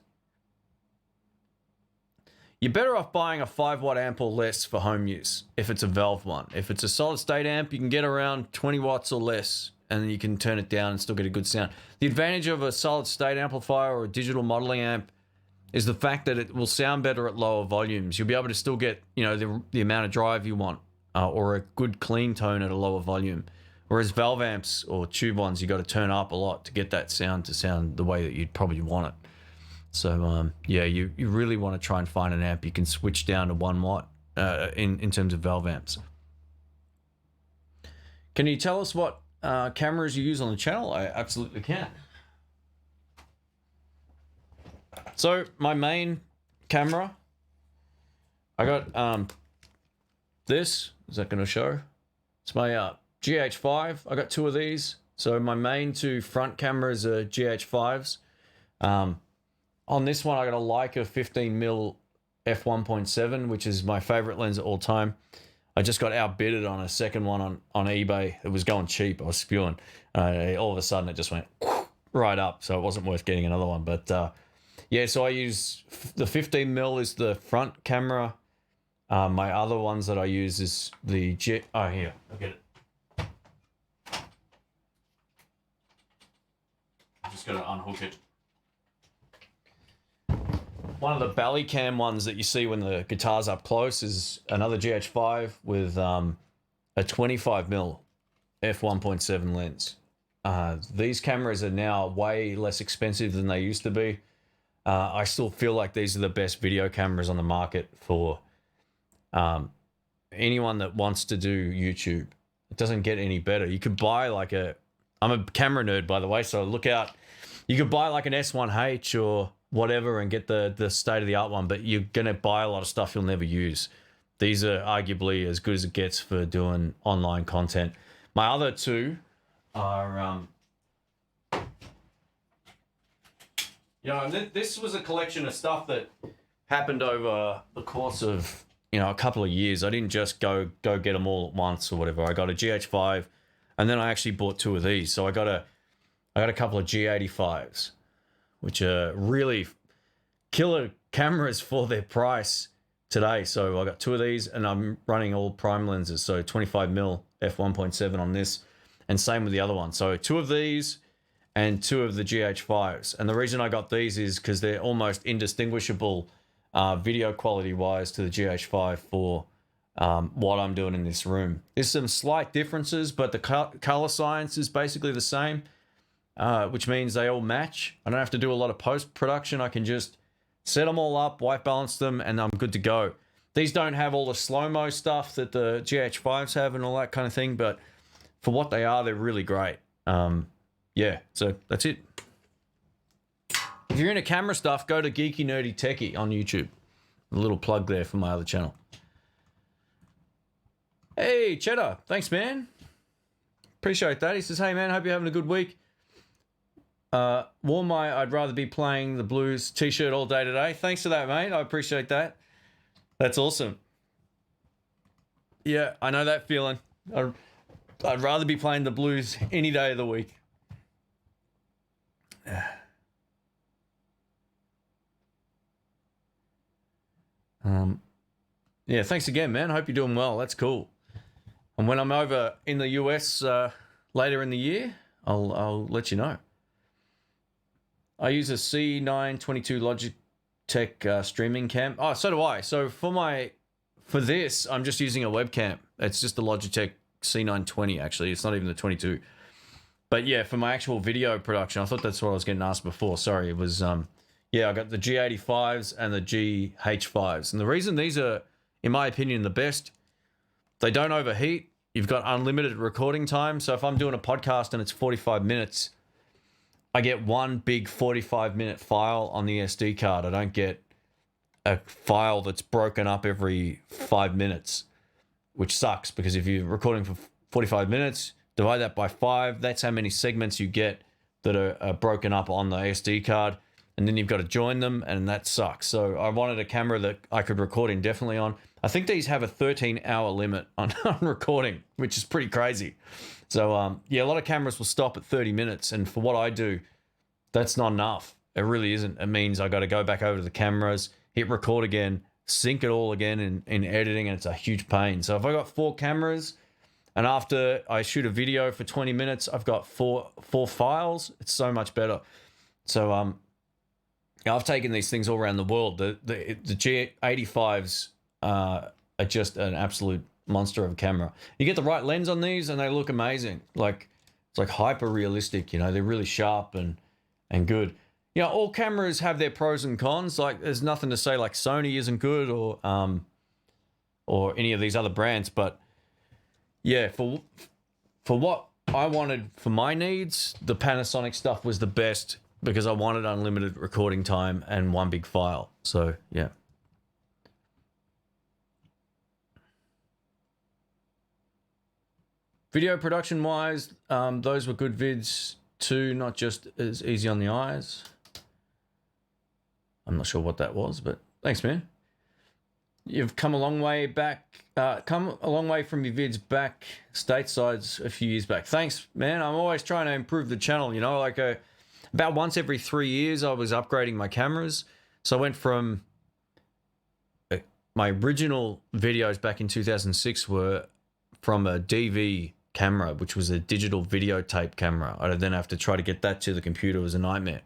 You're better off buying a 5 watt amp or less for home use if it's a valve one. If it's a solid state amp, you can get around 20 watts or less and then you can turn it down and still get a good sound. The advantage of a solid state amplifier or a digital modeling amp is the fact that it will sound better at lower volumes. You'll be able to still get, you know, the amount of drive you want or a good clean tone at a lower volume. Whereas valve amps or tube ones, you got to turn up a lot to get that sound to sound the way that you'd probably want it. So, yeah, you really want to try and find an amp you can switch down to 1 watt in terms of valve amps. Can you tell us what cameras you use on the channel? I absolutely can. So, my main camera, I got this. Is that going to show? It's my GH5. I got 2 of these. So, my main 2 front cameras are GH5s. On this one, I got a Leica 15mm f1.7, which is my favorite lens of all time. I just got outbidded on a second one on eBay. It was going cheap. I was spewing. All of a sudden, it just went right up, so it wasn't worth getting another one. But yeah, so I use the 15mm is the front camera. My other ones that I use is the here, I'll get it. Just got to unhook it. One of the belly cam ones that you see when the guitar's up close is another GH5 with a 25mm f1.7 lens. These cameras are now way less expensive than they used to be. I still feel like these are the best video cameras on the market for anyone that wants to do YouTube. It doesn't get any better. You could buy like I'm a camera nerd, by the way, so look out. You could buy like an S1H or whatever and get the state-of-the-art one, but you're going to buy a lot of stuff you'll never use. These are arguably as good as it gets for doing online content. My other 2 are... you know, this was a collection of stuff that happened over the course of, you know, a couple of years. I didn't just go get them all at once or whatever. I got a GH5, and then I actually bought 2 of these. So I got a couple of G85s, which are really killer cameras for their price today. So I got 2 of these, and I'm running all prime lenses. So 25mm f1.7 on this, and same with the other one. So 2 of these and 2 of the GH5s. And the reason I got these is because they're almost indistinguishable video quality wise to the GH5 for what I'm doing in this room. There's some slight differences, but the color science is basically the same. Which means they all match. I don't have to do a lot of post-production. I can just set them all up, white balance them, and I'm good to go. These don't have all the slow-mo stuff that the GH5s have and all that kind of thing, but for what they are, they're really great. Yeah, so that's it. If you're into camera stuff, go to Geeky Nerdy Techie on YouTube. A little plug there for my other channel. Hey, Cheddar. Thanks, man. Appreciate that. He says, hey, man, hope you're having a good week. Warmai, I'd rather be playing the blues t-shirt all day today. Thanks for that, mate. I appreciate that. That's awesome. Yeah, I know that feeling. I'd rather be playing the blues any day of the week. Yeah, thanks again, man. Hope you're doing well. That's cool. And when I'm over in the US later in the year, I'll let you know. I use a C922 Logic Logitech streaming cam. Oh, so do I. So for this, I'm just using a webcam. It's just the Logitech C920, actually. It's not even the 22. But yeah, for my actual video production, I thought that's what I was getting asked before. Sorry, it was, yeah, I got the G85s and the GH5s. And the reason these are, in my opinion, the best, they don't overheat. You've got unlimited recording time. So if I'm doing a podcast and it's 45 minutes, I get one big 45-minute file on the SD card. I don't get a file that's broken up every 5 minutes, which sucks because if you're recording for 45 minutes, divide that by 5, that's how many segments you get that are broken up on the SD card, and then you've got to join them, and that sucks. So I wanted a camera that I could record indefinitely on. I think these have a 13-hour limit on recording, which is pretty crazy. So, yeah, a lot of cameras will stop at 30 minutes, and for what I do, that's not enough. It really isn't. It means I got to go back over to the cameras, hit record again, sync it all again in editing, and it's a huge pain. So if I got 4 cameras, and after I shoot a video for 20 minutes, I've got four files, it's so much better. So I've taken these things all around the world. The G85s are just an absolute monster of a camera. You get the right lens on these and they look amazing. Like, it's like hyper realistic, you know, they're really sharp and good. You know, all cameras have their pros and cons. Like, there's nothing to say like Sony isn't good or any of these other brands, but yeah, for what I wanted for my needs, the Panasonic stuff was the best because I wanted unlimited recording time and one big file. So, yeah. Video production wise, those were good vids too, not just as easy on the eyes. I'm not sure what that was, but thanks, man. You've come a long way back, come a long way from your vids back stateside a few years back. Thanks, man. I'm always trying to improve the channel, you know, like about once every 3 years I was upgrading my cameras. So I went from my original videos back in 2006 were from a DV camera, which was a digital videotape camera. I then have to try to get that to the computer. It was a nightmare.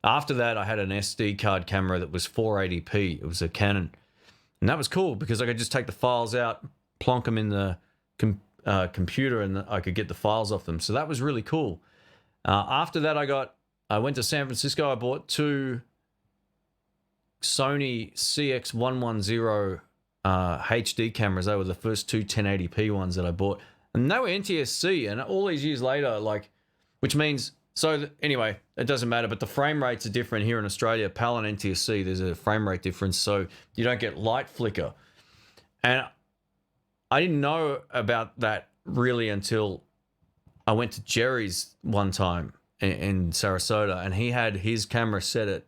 After that, I had an SD card camera that was 480p. It was a Canon. And that was cool because I could just take the files out, plonk them in the computer, and I could get the files off them. So that was really cool. After that, I went to San Francisco. I bought 2 Sony CX110 HD cameras. They were the first 2 1080p ones that I bought. And they were NTSC. And all these years later, like, which means, so anyway, it doesn't matter, but the frame rates are different here in Australia. PAL and NTSC, there's a frame rate difference, so you don't get light flicker. And I didn't know about that really until I went to Jerry's one time in Sarasota, and he had his camera set at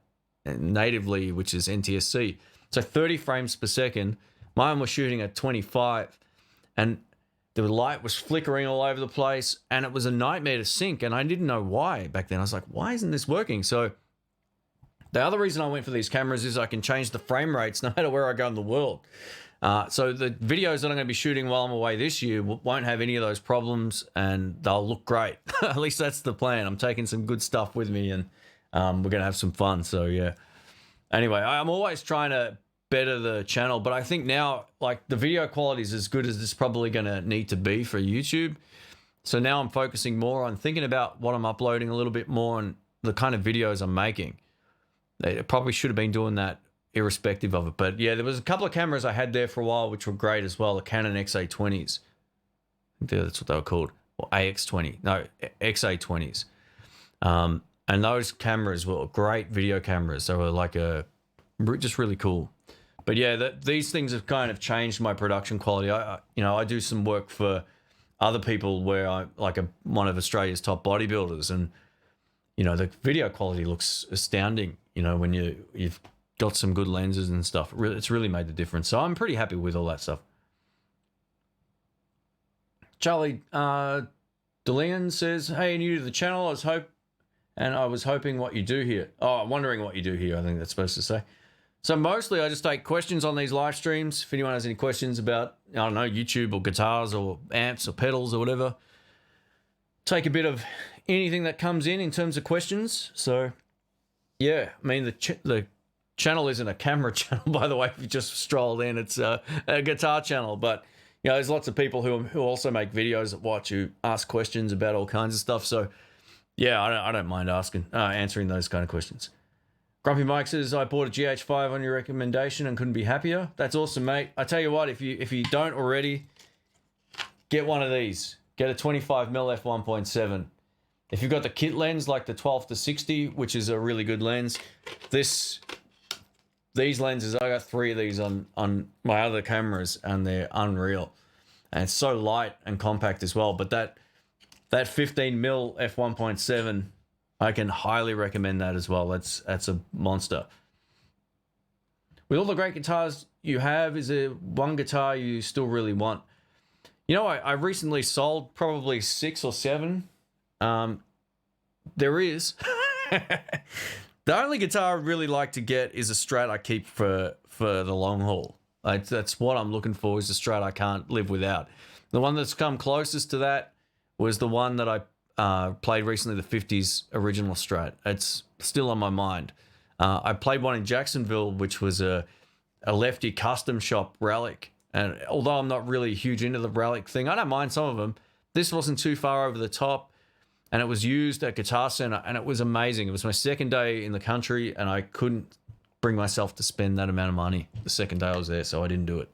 natively, which is NTSC. So 30 frames per second. Mine was shooting at 25, and the light was flickering all over the place, and it was a nightmare to sync, and I didn't know why back then. I was like, why isn't this working? So the other reason I went for these cameras is I can change the frame rates no matter where I go in the world. So the videos that I'm going to be shooting while I'm away this year won't have any of those problems, and they'll look great. At least that's the plan. I'm taking some good stuff with me, and we're going to have some fun. So, yeah. Anyway, I'm always trying to better the channel, but I think now, like, the video quality is as good as it's probably going to need to be for YouTube. So now I'm focusing more on thinking about what I'm uploading a little bit more and the kind of videos I'm making. They probably should have been doing that irrespective of it. But yeah, there was a couple of cameras I had there for a while which were great as well, the Canon XA20s. I think that's what they were called, or AX20. No, XA20s. And those cameras were great video cameras. They were like just really cool. But yeah, these things have kind of changed my production quality. I do some work for other people where I'm like one of Australia's top bodybuilders, and you know the video quality looks astounding. You know, when you've got some good lenses and stuff, it's really made the difference. So I'm pretty happy with all that stuff. Charlie DeLeon says, "Hey, new to the channel. I was hoping what you do here. Oh, I'm wondering what you do here. I think that's supposed to say." So mostly I just take questions on these live streams. If anyone has any questions about, I don't know, YouTube or guitars or amps or pedals or whatever, take a bit of anything that comes in terms of questions. So, yeah, I mean, the channel isn't a camera channel, by the way. If you just strolled in, it's a guitar channel. But you know, there's lots of people who also make videos that watch, who ask questions about all kinds of stuff. So yeah, I don't mind answering those kind of questions. Grumpy Mike says, I bought a GH5 on your recommendation and couldn't be happier. That's awesome, mate. I tell you what, if you don't already, get one of these. Get a 25mm f1.7. If you've got the kit lens, like the 12-60, which is a really good lens, these lenses, I got 3 of these on my other cameras, and they're unreal. And it's so light and compact as well. But that 15mm f1.7, I can highly recommend that as well. That's a monster. With all the great guitars you have, is there one guitar you still really want? You know, I recently sold probably 6 or 7. There is. The only guitar I'd really like to get is a Strat I keep for the long haul. That's what I'm looking for, is a Strat I can't live without. The one that's come closest to that was the one that I played recently, the 50s original Strat. It's still on my mind. I played one in Jacksonville, which was a lefty custom shop relic. And although I'm not really huge into the relic thing, I don't mind some of them. This wasn't too far over the top, and it was used at Guitar Center, and it was amazing. It was my second day in the country, and I couldn't bring myself to spend that amount of money the second day I was there, so I didn't do it.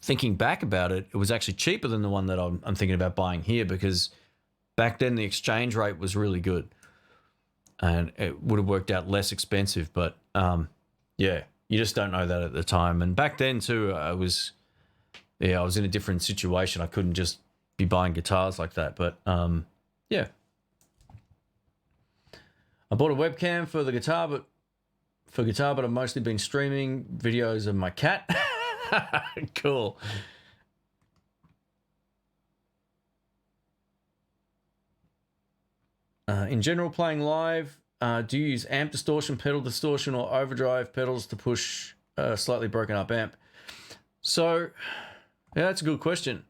Thinking back about it, it was actually cheaper than the one that I'm thinking about buying here, because back then the exchange rate was really good, and it would have worked out less expensive. But yeah, you just don't know that at the time. And back then too, I was in a different situation. I couldn't just be buying guitars like that. But yeah, I bought a webcam for the guitar, but I've mostly been streaming videos of my cat. Cool. In general, playing live, do you use amp distortion, pedal distortion, or overdrive pedals to push a slightly broken up amp? So, yeah, that's a good question.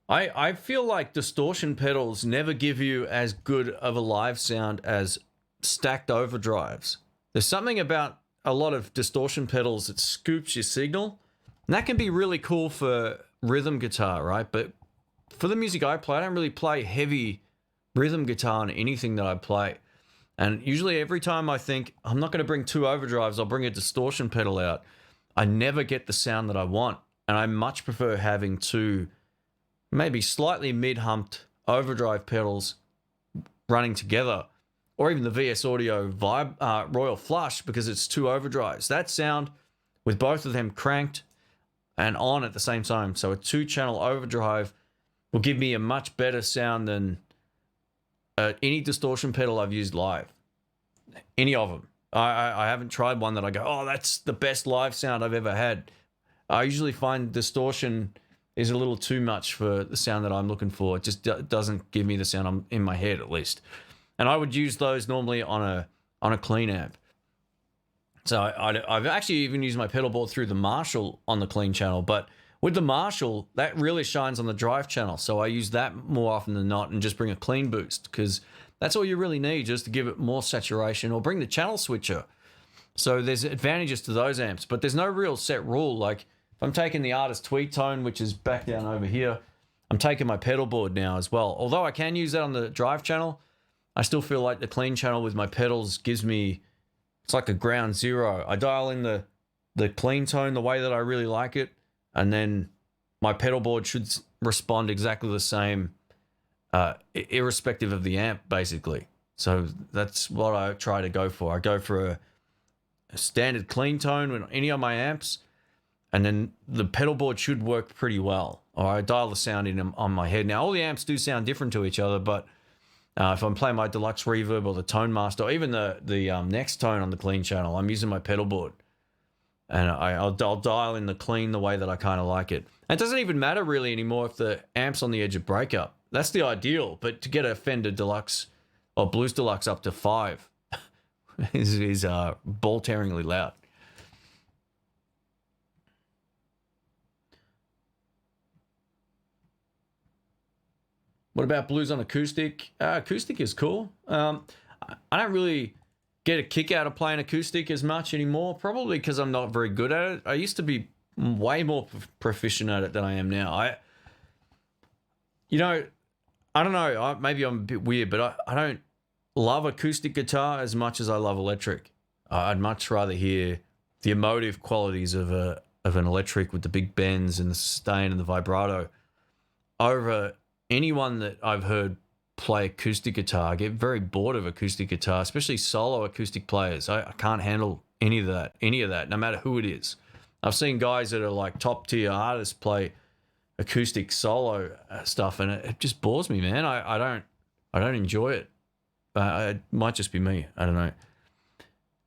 I feel like distortion pedals never give you as good of a live sound as stacked overdrives. There's something about a lot of distortion pedals that scoops your signal, and that can be really cool for rhythm guitar, right? But for the music I play, I don't really play heavy rhythm guitar on anything that I play. And usually every time I think I'm not going to bring 2 overdrives, I'll bring a distortion pedal out, I never get the sound that I want. And I much prefer having 2 maybe slightly mid-humped overdrive pedals running together, or even the VS Audio Vibe Royal Flush, because it's 2 overdrives. That sound with both of them cranked and on at the same time. So a 2-channel overdrive will give me a much better sound than any distortion pedal I've used live. Any of them. I haven't tried one that I go, oh, that's the best live sound I've ever had. I usually find distortion is a little too much for the sound that I'm looking for. It just doesn't give me the sound I'm in my head, at least. And I would use those normally on a clean amp. So I've actually even used my pedal board through the Marshall on the clean channel, but with the Marshall, that really shines on the drive channel. So I use that more often than not and just bring a clean boost, because that's all you really need, just to give it more saturation, or bring the channel switcher. So there's advantages to those amps, but there's no real set rule. Like if I'm taking the Artist Tweet Tone, which is back down over here, I'm taking my pedal board now as well. Although I can use that on the drive channel, I still feel like the clean channel with my pedals gives me, it's like a ground zero. I dial in the clean tone the way that I really like it, and then my pedal board should respond exactly the same, irrespective of the amp, basically. So that's what I try to go for. I go for a standard clean tone with any of my amps, and then the pedal board should work pretty well. Or I dial the sound in on my head. Now, all the amps do sound different to each other, but if I'm playing my deluxe reverb or the Tone Master, or even the next tone on the clean channel, I'm using my pedal board. And I'll dial in the clean the way that I kind of like it. And it doesn't even matter really anymore if the amp's on the edge of breakup. That's the ideal. But to get a Fender Deluxe or Blues Deluxe up to 5 is ball-tearingly loud. What about blues on acoustic? Acoustic is cool. I don't really get a kick out of playing acoustic as much anymore, probably because I'm not very good at it. I used to be way more proficient at it than I am now. I don't know, maybe I'm a bit weird, but I don't love acoustic guitar as much as I love electric. I'd much rather hear the emotive qualities of an electric with the big bends and the sustain and the vibrato over anyone that I've heard play acoustic guitar. I get very bored of acoustic guitar, especially solo acoustic players. I can't handle any of that, no matter who it is. I've seen guys that are like top tier artists play acoustic solo stuff, and it just bores me, man. I don't enjoy it. It might just be me. I don't know.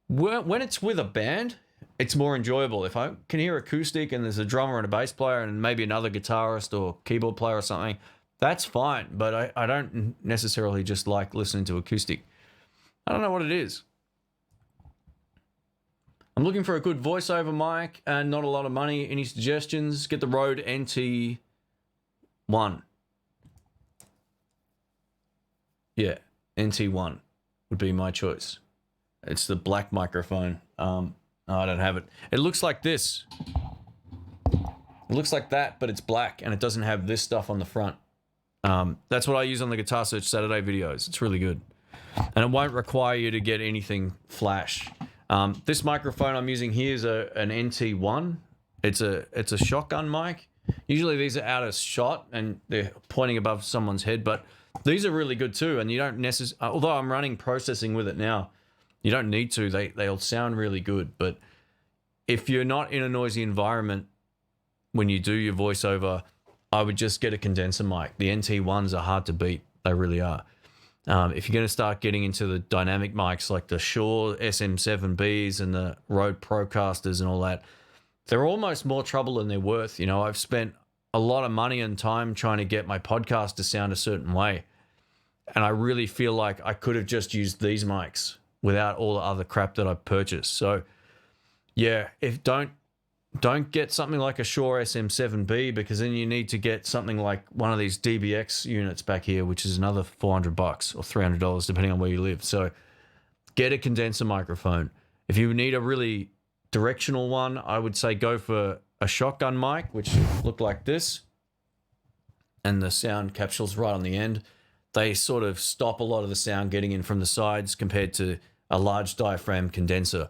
When it's with a band, it's more enjoyable. If I can hear acoustic and there's a drummer and a bass player and maybe another guitarist or keyboard player or something, that's fine. But I don't necessarily just like listening to acoustic. I don't know what it is. I'm looking for a good voiceover mic and not a lot of money. Any suggestions? Get the Rode NT1. Yeah, NT1 would be my choice. It's the black microphone. No, I don't have it. It looks like this. It looks like that, but it's black and it doesn't have this stuff on the front. That's what I use on the Guitar Search Saturday videos. It's really good. And it won't require you to get anything flash. This microphone I'm using here is an NT1. It's a shotgun mic. Usually these are out of shot and they're pointing above someone's head, but these are really good too. And you don't necessarily, although I'm running processing with it now, you don't need to. They'll sound really good. But if you're not in a noisy environment when you do your voiceover, I would just get a condenser mic. The NT1s are hard to beat. They really are. If you're going to start getting into the dynamic mics like the Shure SM7Bs and the Rode Procasters and all that, they're almost more trouble than they're worth. You know, I've spent a lot of money and time trying to get my podcast to sound a certain way. And I really feel like I could have just used these mics without all the other crap that I've purchased. So yeah, don't get something like a Shure SM7B, because then you need to get something like one of these DBX units back here, which is another $400 or $300 depending on where you live. So get a condenser microphone. If you need a really directional one, I would say go for a shotgun mic, which look like this, and the sound capsule's right on the end. They sort of stop a lot of the sound getting in from the sides compared to a large diaphragm condenser.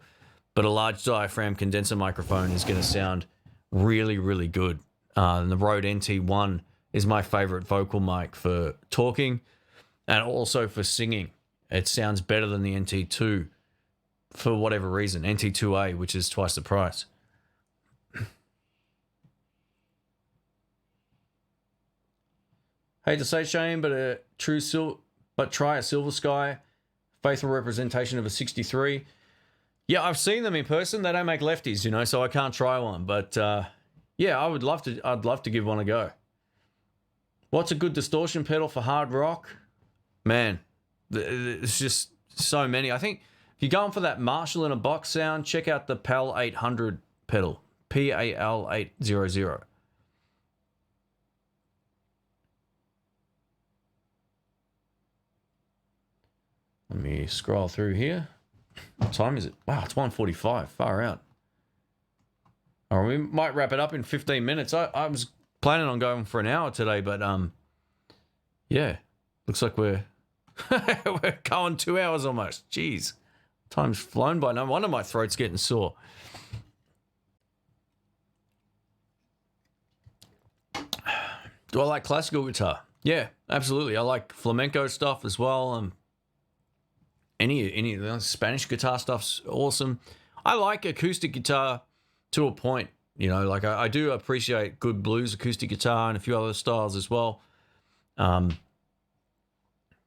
But a large diaphragm condenser microphone is going to sound really, really good. And the Rode NT1 is my favorite vocal mic for talking and also for singing. It sounds better than the NT2 for whatever reason. NT2A, which is twice the price. Hate to say Shane, but try a Silver Sky, faithful representation of a 63. Yeah, I've seen them in person. They don't make lefties, you know, so I can't try one. But yeah, I'd love to give one a go. What's a good distortion pedal for hard rock? Man, it's just so many. I think if you're going for that Marshall in a box sound, check out the PAL 800 pedal. PAL 800. Let me scroll through here. What time is it? Wow, it's 1:45. Far out. All right, we might wrap it up in 15 minutes. I was planning on going for an hour today, but yeah, looks like we're we're going 2 hours almost. Jeez, time's flown by. No wonder my throat's getting sore. Do I like classical guitar? Yeah, absolutely. I like flamenco stuff as well. Any Spanish guitar stuff's awesome. I like acoustic guitar to a point, you know, like I do appreciate good blues acoustic guitar and a few other styles as well. But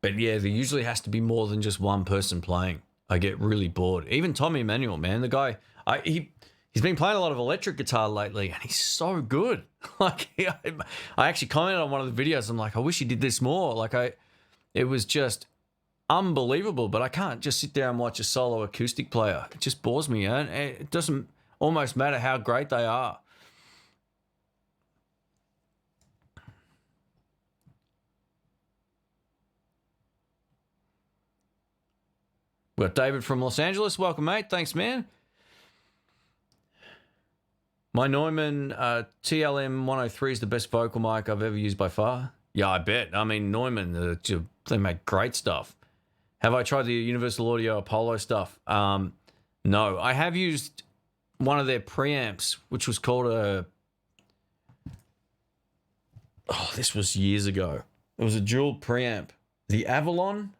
yeah, there usually has to be more than just one person playing. I get really bored. Even Tommy Emmanuel, man, the guy, he's been playing a lot of electric guitar lately and he's so good. Like I actually commented on one of the videos. I'm like, I wish he did this more. Like it was just unbelievable, but I can't just sit there and watch a solo acoustic player. It just bores me, and it doesn't almost matter how great they are. We've got David from Los Angeles. Welcome, mate. Thanks, man. My Neumann TLM 103 is the best vocal mic I've ever used by far. Yeah, I bet. I mean, Neumann, they make great stuff. Have I tried the Universal Audio Apollo stuff? No. I have used one of their preamps, which was called a... Oh, this was years ago. It was a dual preamp. The Avalon?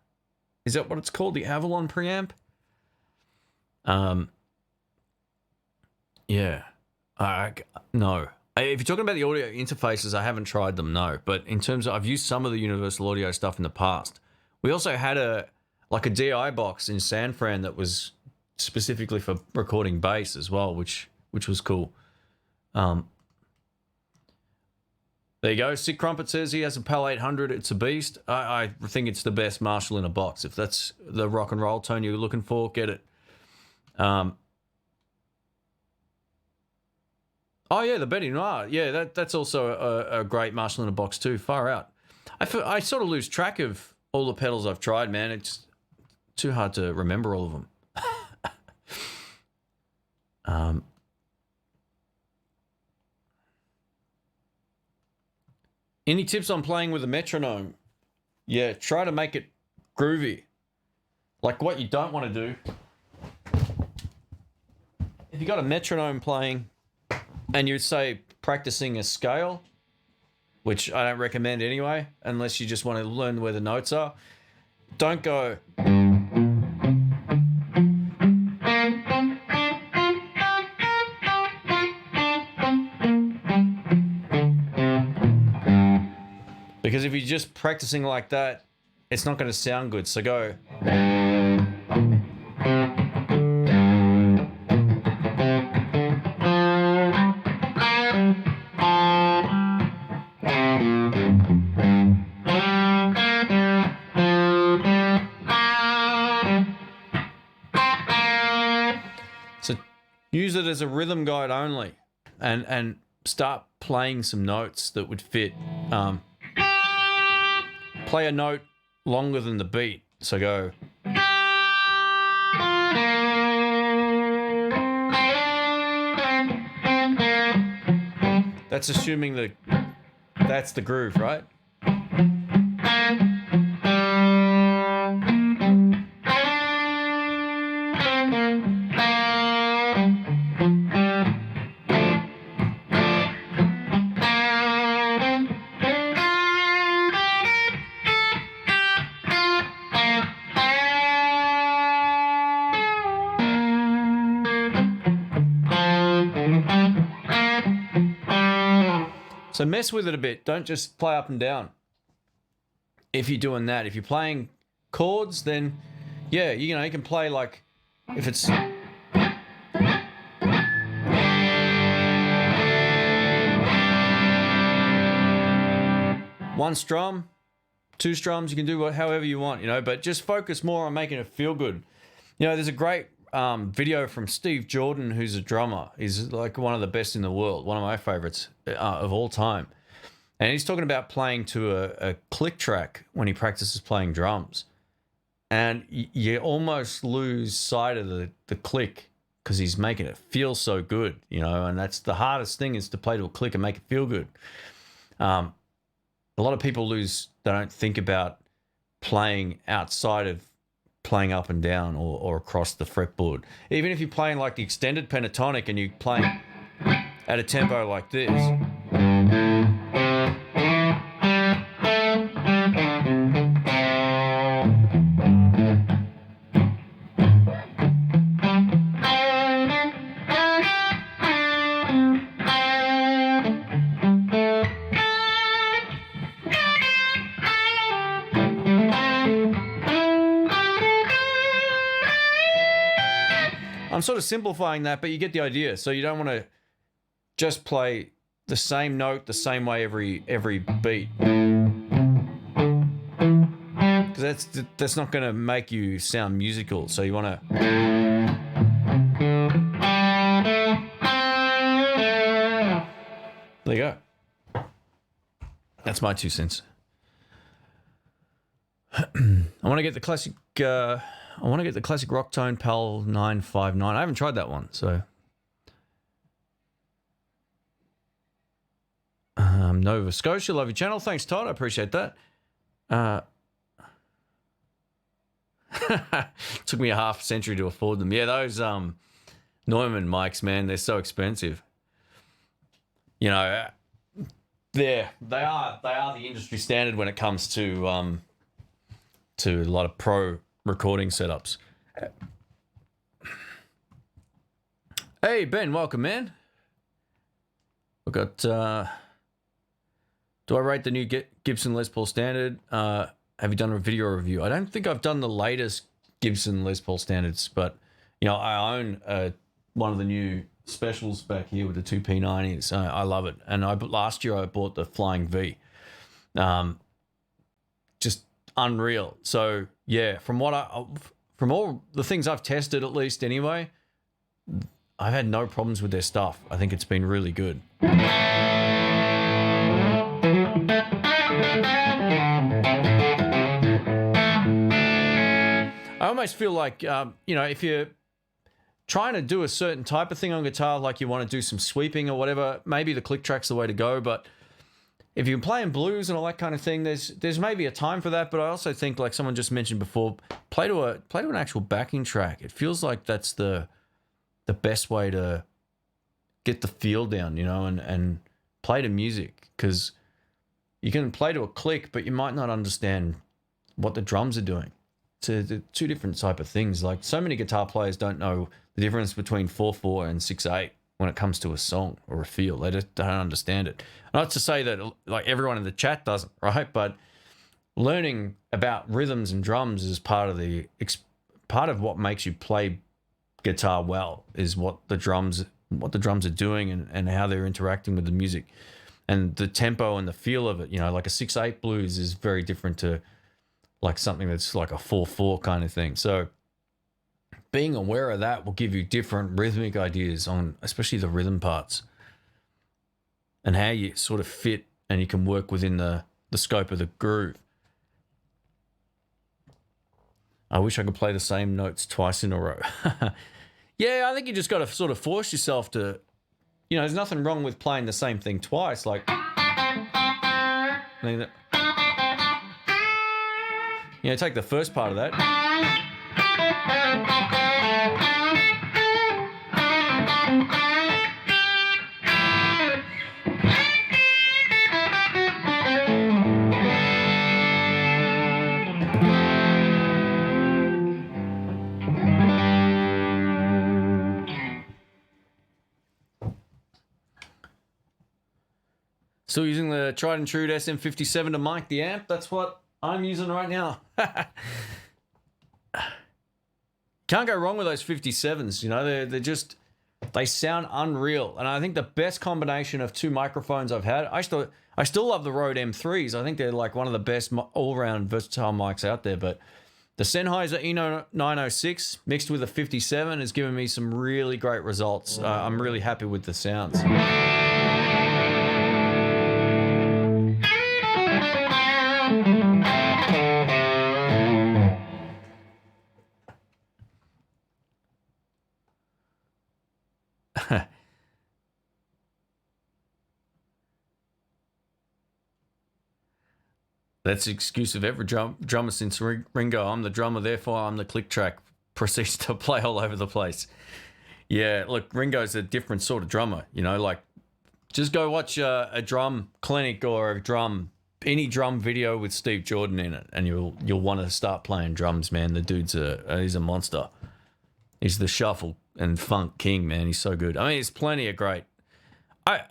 Is that what it's called? The Avalon preamp? Yeah. No. If you're talking about the audio interfaces, I haven't tried them, no. But in terms of... I've used some of the Universal Audio stuff in the past. We also had a DI box in San Fran that was specifically for recording bass as well, which was cool. There you go. Sick Crumpet says he has a PAL 800. It's a beast. I think it's the best Marshall in a box. If that's the rock and roll tone you're looking for, get it. Oh, yeah, the Betty Noir. Yeah, that's also a great Marshall in a box too. Far out. I sort of lose track of all the pedals I've tried, man. It's too hard to remember all of them. Any tips on playing with a metronome? Yeah, try to make it groovy. Like what you don't want to do. If you got a metronome playing and you say practicing a scale, which I don't recommend anyway, unless you just want to learn where the notes are, don't go... Because if you're just practicing like that, it's not going to sound good. So go. So use it as a rhythm guide only, and start playing some notes that would fit. Play a note longer than the beat. So go. That's assuming that's the groove, right? So mess with it a bit. Don't just play up and down. If you're doing that, if you're playing chords, then yeah, you can play like if it's one strum, two strums, you can do however you want, but just focus more on making it feel good. There's a great video from Steve Jordan, who's a drummer. He's like one of the best in the world, one of my favorites of all time. And he's talking about playing to a click track when he practices playing drums. And you almost lose sight of the click because he's making it feel so good, and that's the hardest thing, is to play to a click and make it feel good. A lot of people they don't think about playing outside of playing up and down or across the fretboard. Even if you're playing like the extended pentatonic and you're playing at a tempo like this. I'm sort of simplifying that, but you get the idea. So you don't want to just play the same note the same way every beat, because that's not going to make you sound musical. So you want to. There you go. That's my 2 cents. I want to get the classic I want to get the classic rock tone PAL 959. I haven't tried that one, so. Nova Scotia, love your channel. Thanks, Todd. I appreciate that. Took me a half century to afford them. Yeah, those Neumann mics, man, they're so expensive. You know, they are the industry standard when it comes to a lot of pro recording setups. Hey Ben, welcome, man. We've got do I rate the new Gibson Les Paul Standard? Have you done a video review? I don't think I've done the latest Gibson Les Paul Standards, but you know, I own one of the new specials back here with the 2P90s. I love it. And last year I bought the Flying V. Just unreal. So yeah, from all the things I've tested, at least anyway, I've had no problems with their stuff. I think it's been really good. I almost feel like, you know, if you're trying to do a certain type of thing on guitar, like you want to do some sweeping or whatever, maybe the click track's the way to go. But if you're playing blues and all that kind of thing, there's maybe a time for that. But I also think, like someone just mentioned before, play to an actual backing track. It feels like that's the best way to get the feel down, you know, and play to music, because you can play to a click, but you might not understand what the drums are doing. It's two different type of things. Like so many guitar players don't know the difference between 4/4 and 6/8 when it comes to a song or a feel. They just don't understand it. Not to say that like everyone in the chat doesn't, right? But learning about rhythms and drums is part of what makes you play guitar well, is what the drums are doing and how they're interacting with the music and the tempo and the feel of it. You know, like a 6/8 blues is very different to like something that's like a 4/4 kind of thing. So being aware of that will give you different rhythmic ideas on especially the rhythm parts and how you sort of fit and you can work within the scope of the groove. I wish I could play the same notes twice in a row. Yeah, I think you just got to sort of force yourself to, you know, there's nothing wrong with playing the same thing twice. Like, you know, take the first part of that. Still using the tried and true SM57 to mic the amp. That's what I'm using right now. Can't go wrong with those 57s. You know, they sound unreal. And I think the best combination of two microphones I've had, I still love the Rode M3s. I think they're like one of the best all-around versatile mics out there. But the Sennheiser Eno 906 mixed with a 57 has given me some really great results. I'm really happy with the sounds. That's the excuse of every drummer since Ringo. I'm the drummer, therefore I'm the click track. Proceeds to play all over the place. Yeah, look, Ringo's a different sort of drummer. You know, like just go watch a drum clinic or any drum video with Steve Jordan in it, and you'll want to start playing drums, man. The dude's he's a monster. He's the shuffle and funk king, man. He's so good. I mean, there's plenty of great.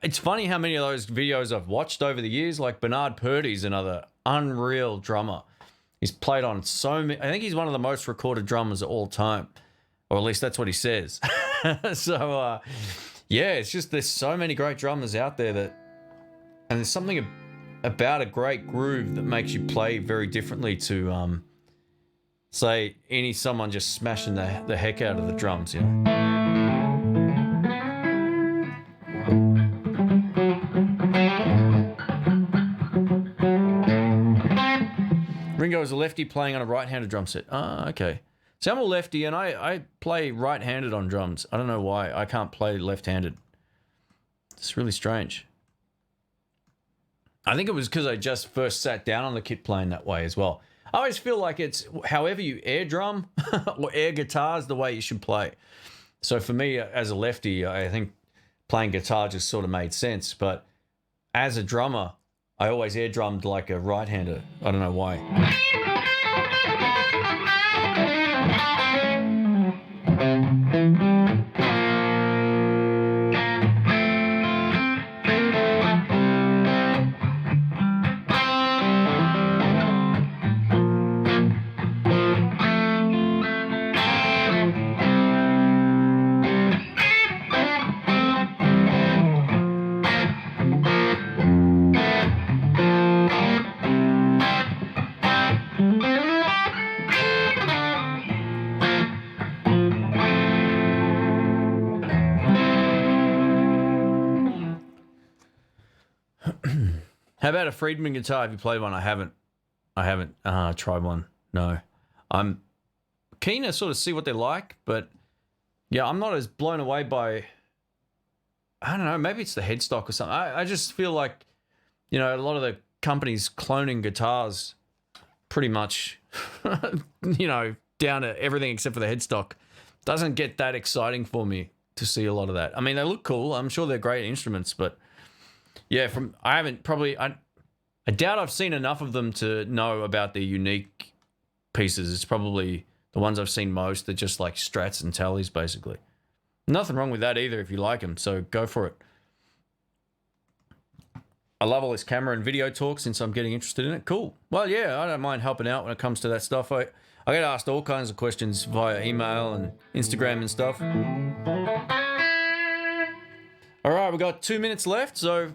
It's funny how many of those videos I've watched over the years. Like Bernard Purdy's another unreal drummer. He's played on so many. I think he's one of the most recorded drummers of all time, or at least that's what he says. So, yeah, it's just there's so many great drummers out there and there's something about a great groove that makes you play very differently to, say, someone just smashing the heck out of the drums, you know. Ringo is a lefty playing on a right-handed drum set. Ah, okay. See, I'm a lefty, and I play right-handed on drums. I don't know why. I can't play left-handed. It's really strange. I think it was because I just first sat down on the kit playing that way as well. I always feel like it's however you air drum or air guitar is the way you should play. So for me, as a lefty, I think playing guitar just sort of made sense. But as a drummer, I always air drummed like a right-hander. I don't know why. How about a Friedman guitar? Have you played one? I haven't tried one. No. I'm keen to sort of see what they're like, but yeah, I'm not as blown away by, I don't know, maybe it's the headstock or something. I just feel like, you know, a lot of the companies cloning guitars pretty much, you know, down to everything except for the headstock. Doesn't get that exciting for me to see a lot of that. I mean, they look cool. I'm sure they're great instruments, but yeah, I doubt I've seen enough of them to know about the unique pieces. It's probably the ones I've seen most. They're just like strats and tallies, basically. Nothing wrong with that either if you like them, so go for it. I love all this camera and video talk since I'm getting interested in it. Cool. Well, yeah, I don't mind helping out when it comes to that stuff. I get asked all kinds of questions via email and Instagram and stuff. All right, we've got 2 minutes left, so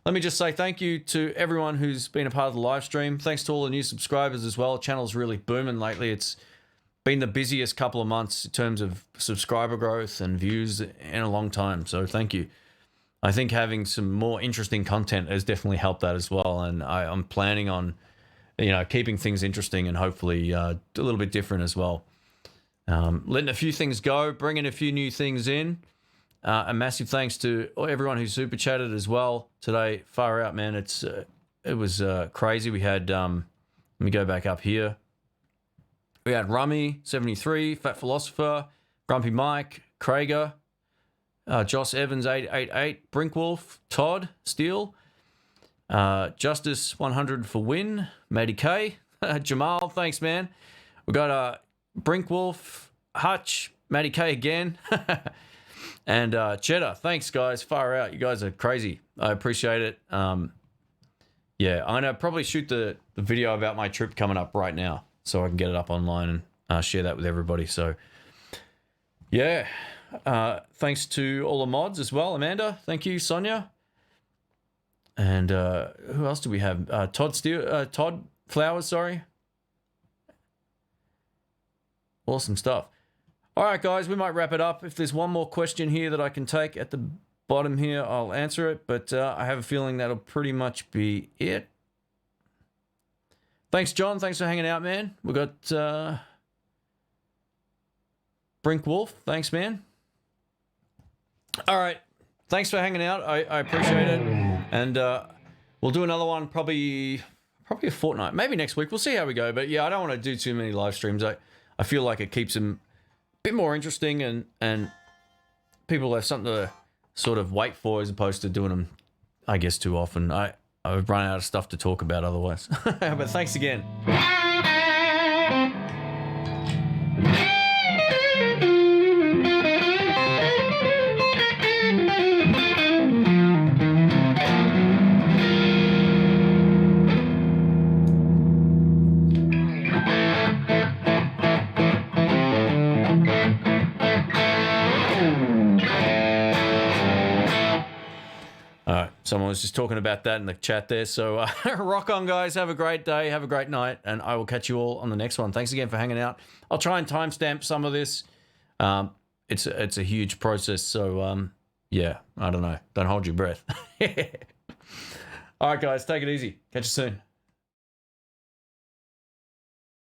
let me just say thank you to everyone who's been a part of the live stream. Thanks to all the new subscribers as well. The channel's really booming lately. It's been the busiest couple of months in terms of subscriber growth and views in a long time, so thank you. I think having some more interesting content has definitely helped that as well, and I'm planning on, you know, keeping things interesting and hopefully a little bit different as well. Letting a few things go, bringing a few new things in. A massive thanks to everyone who super chatted as well today. Far out, man. It was crazy. We had let me go back up here. We had Rummy 73, Fat Philosopher, Grumpy Mike, Krager, Joss Evans 888, Brinkwolf, Todd Steele, Justice 100 for win, Matty K, Jamal. Thanks, man. We got Brinkwolf, Hutch, Matty K again. And Cheddar, thanks, guys. Far out. You guys are crazy. I appreciate it. Yeah, I'm going to probably shoot the video about my trip coming up right now so I can get it up online and share that with everybody. So, yeah. Thanks to all the mods as well. Amanda, thank you. Sonia. And who else do we have? Todd Flowers, sorry. Awesome stuff. All right, guys, we might wrap it up. If there's one more question here that I can take at the bottom here, I'll answer it. But I have a feeling that'll pretty much be it. Thanks, John. Thanks for hanging out, man. We got Brink Wolf. Thanks, man. All right. Thanks for hanging out. I appreciate it. And we'll do another one probably a fortnight. Maybe next week. We'll see how we go. But, yeah, I don't want to do too many live streams. I feel like it keeps them bit more interesting and people have something to sort of wait for as opposed to doing them, I guess, too often. I would run out of stuff to talk about otherwise. But thanks again. Someone was just talking about that in the chat there. So rock on, guys. Have a great day. Have a great night. And I will catch you all on the next one. Thanks again for hanging out. I'll try and timestamp some of this. It's a huge process. So, yeah, I don't know. Don't hold your breath. All right, guys. Take it easy. Catch you soon.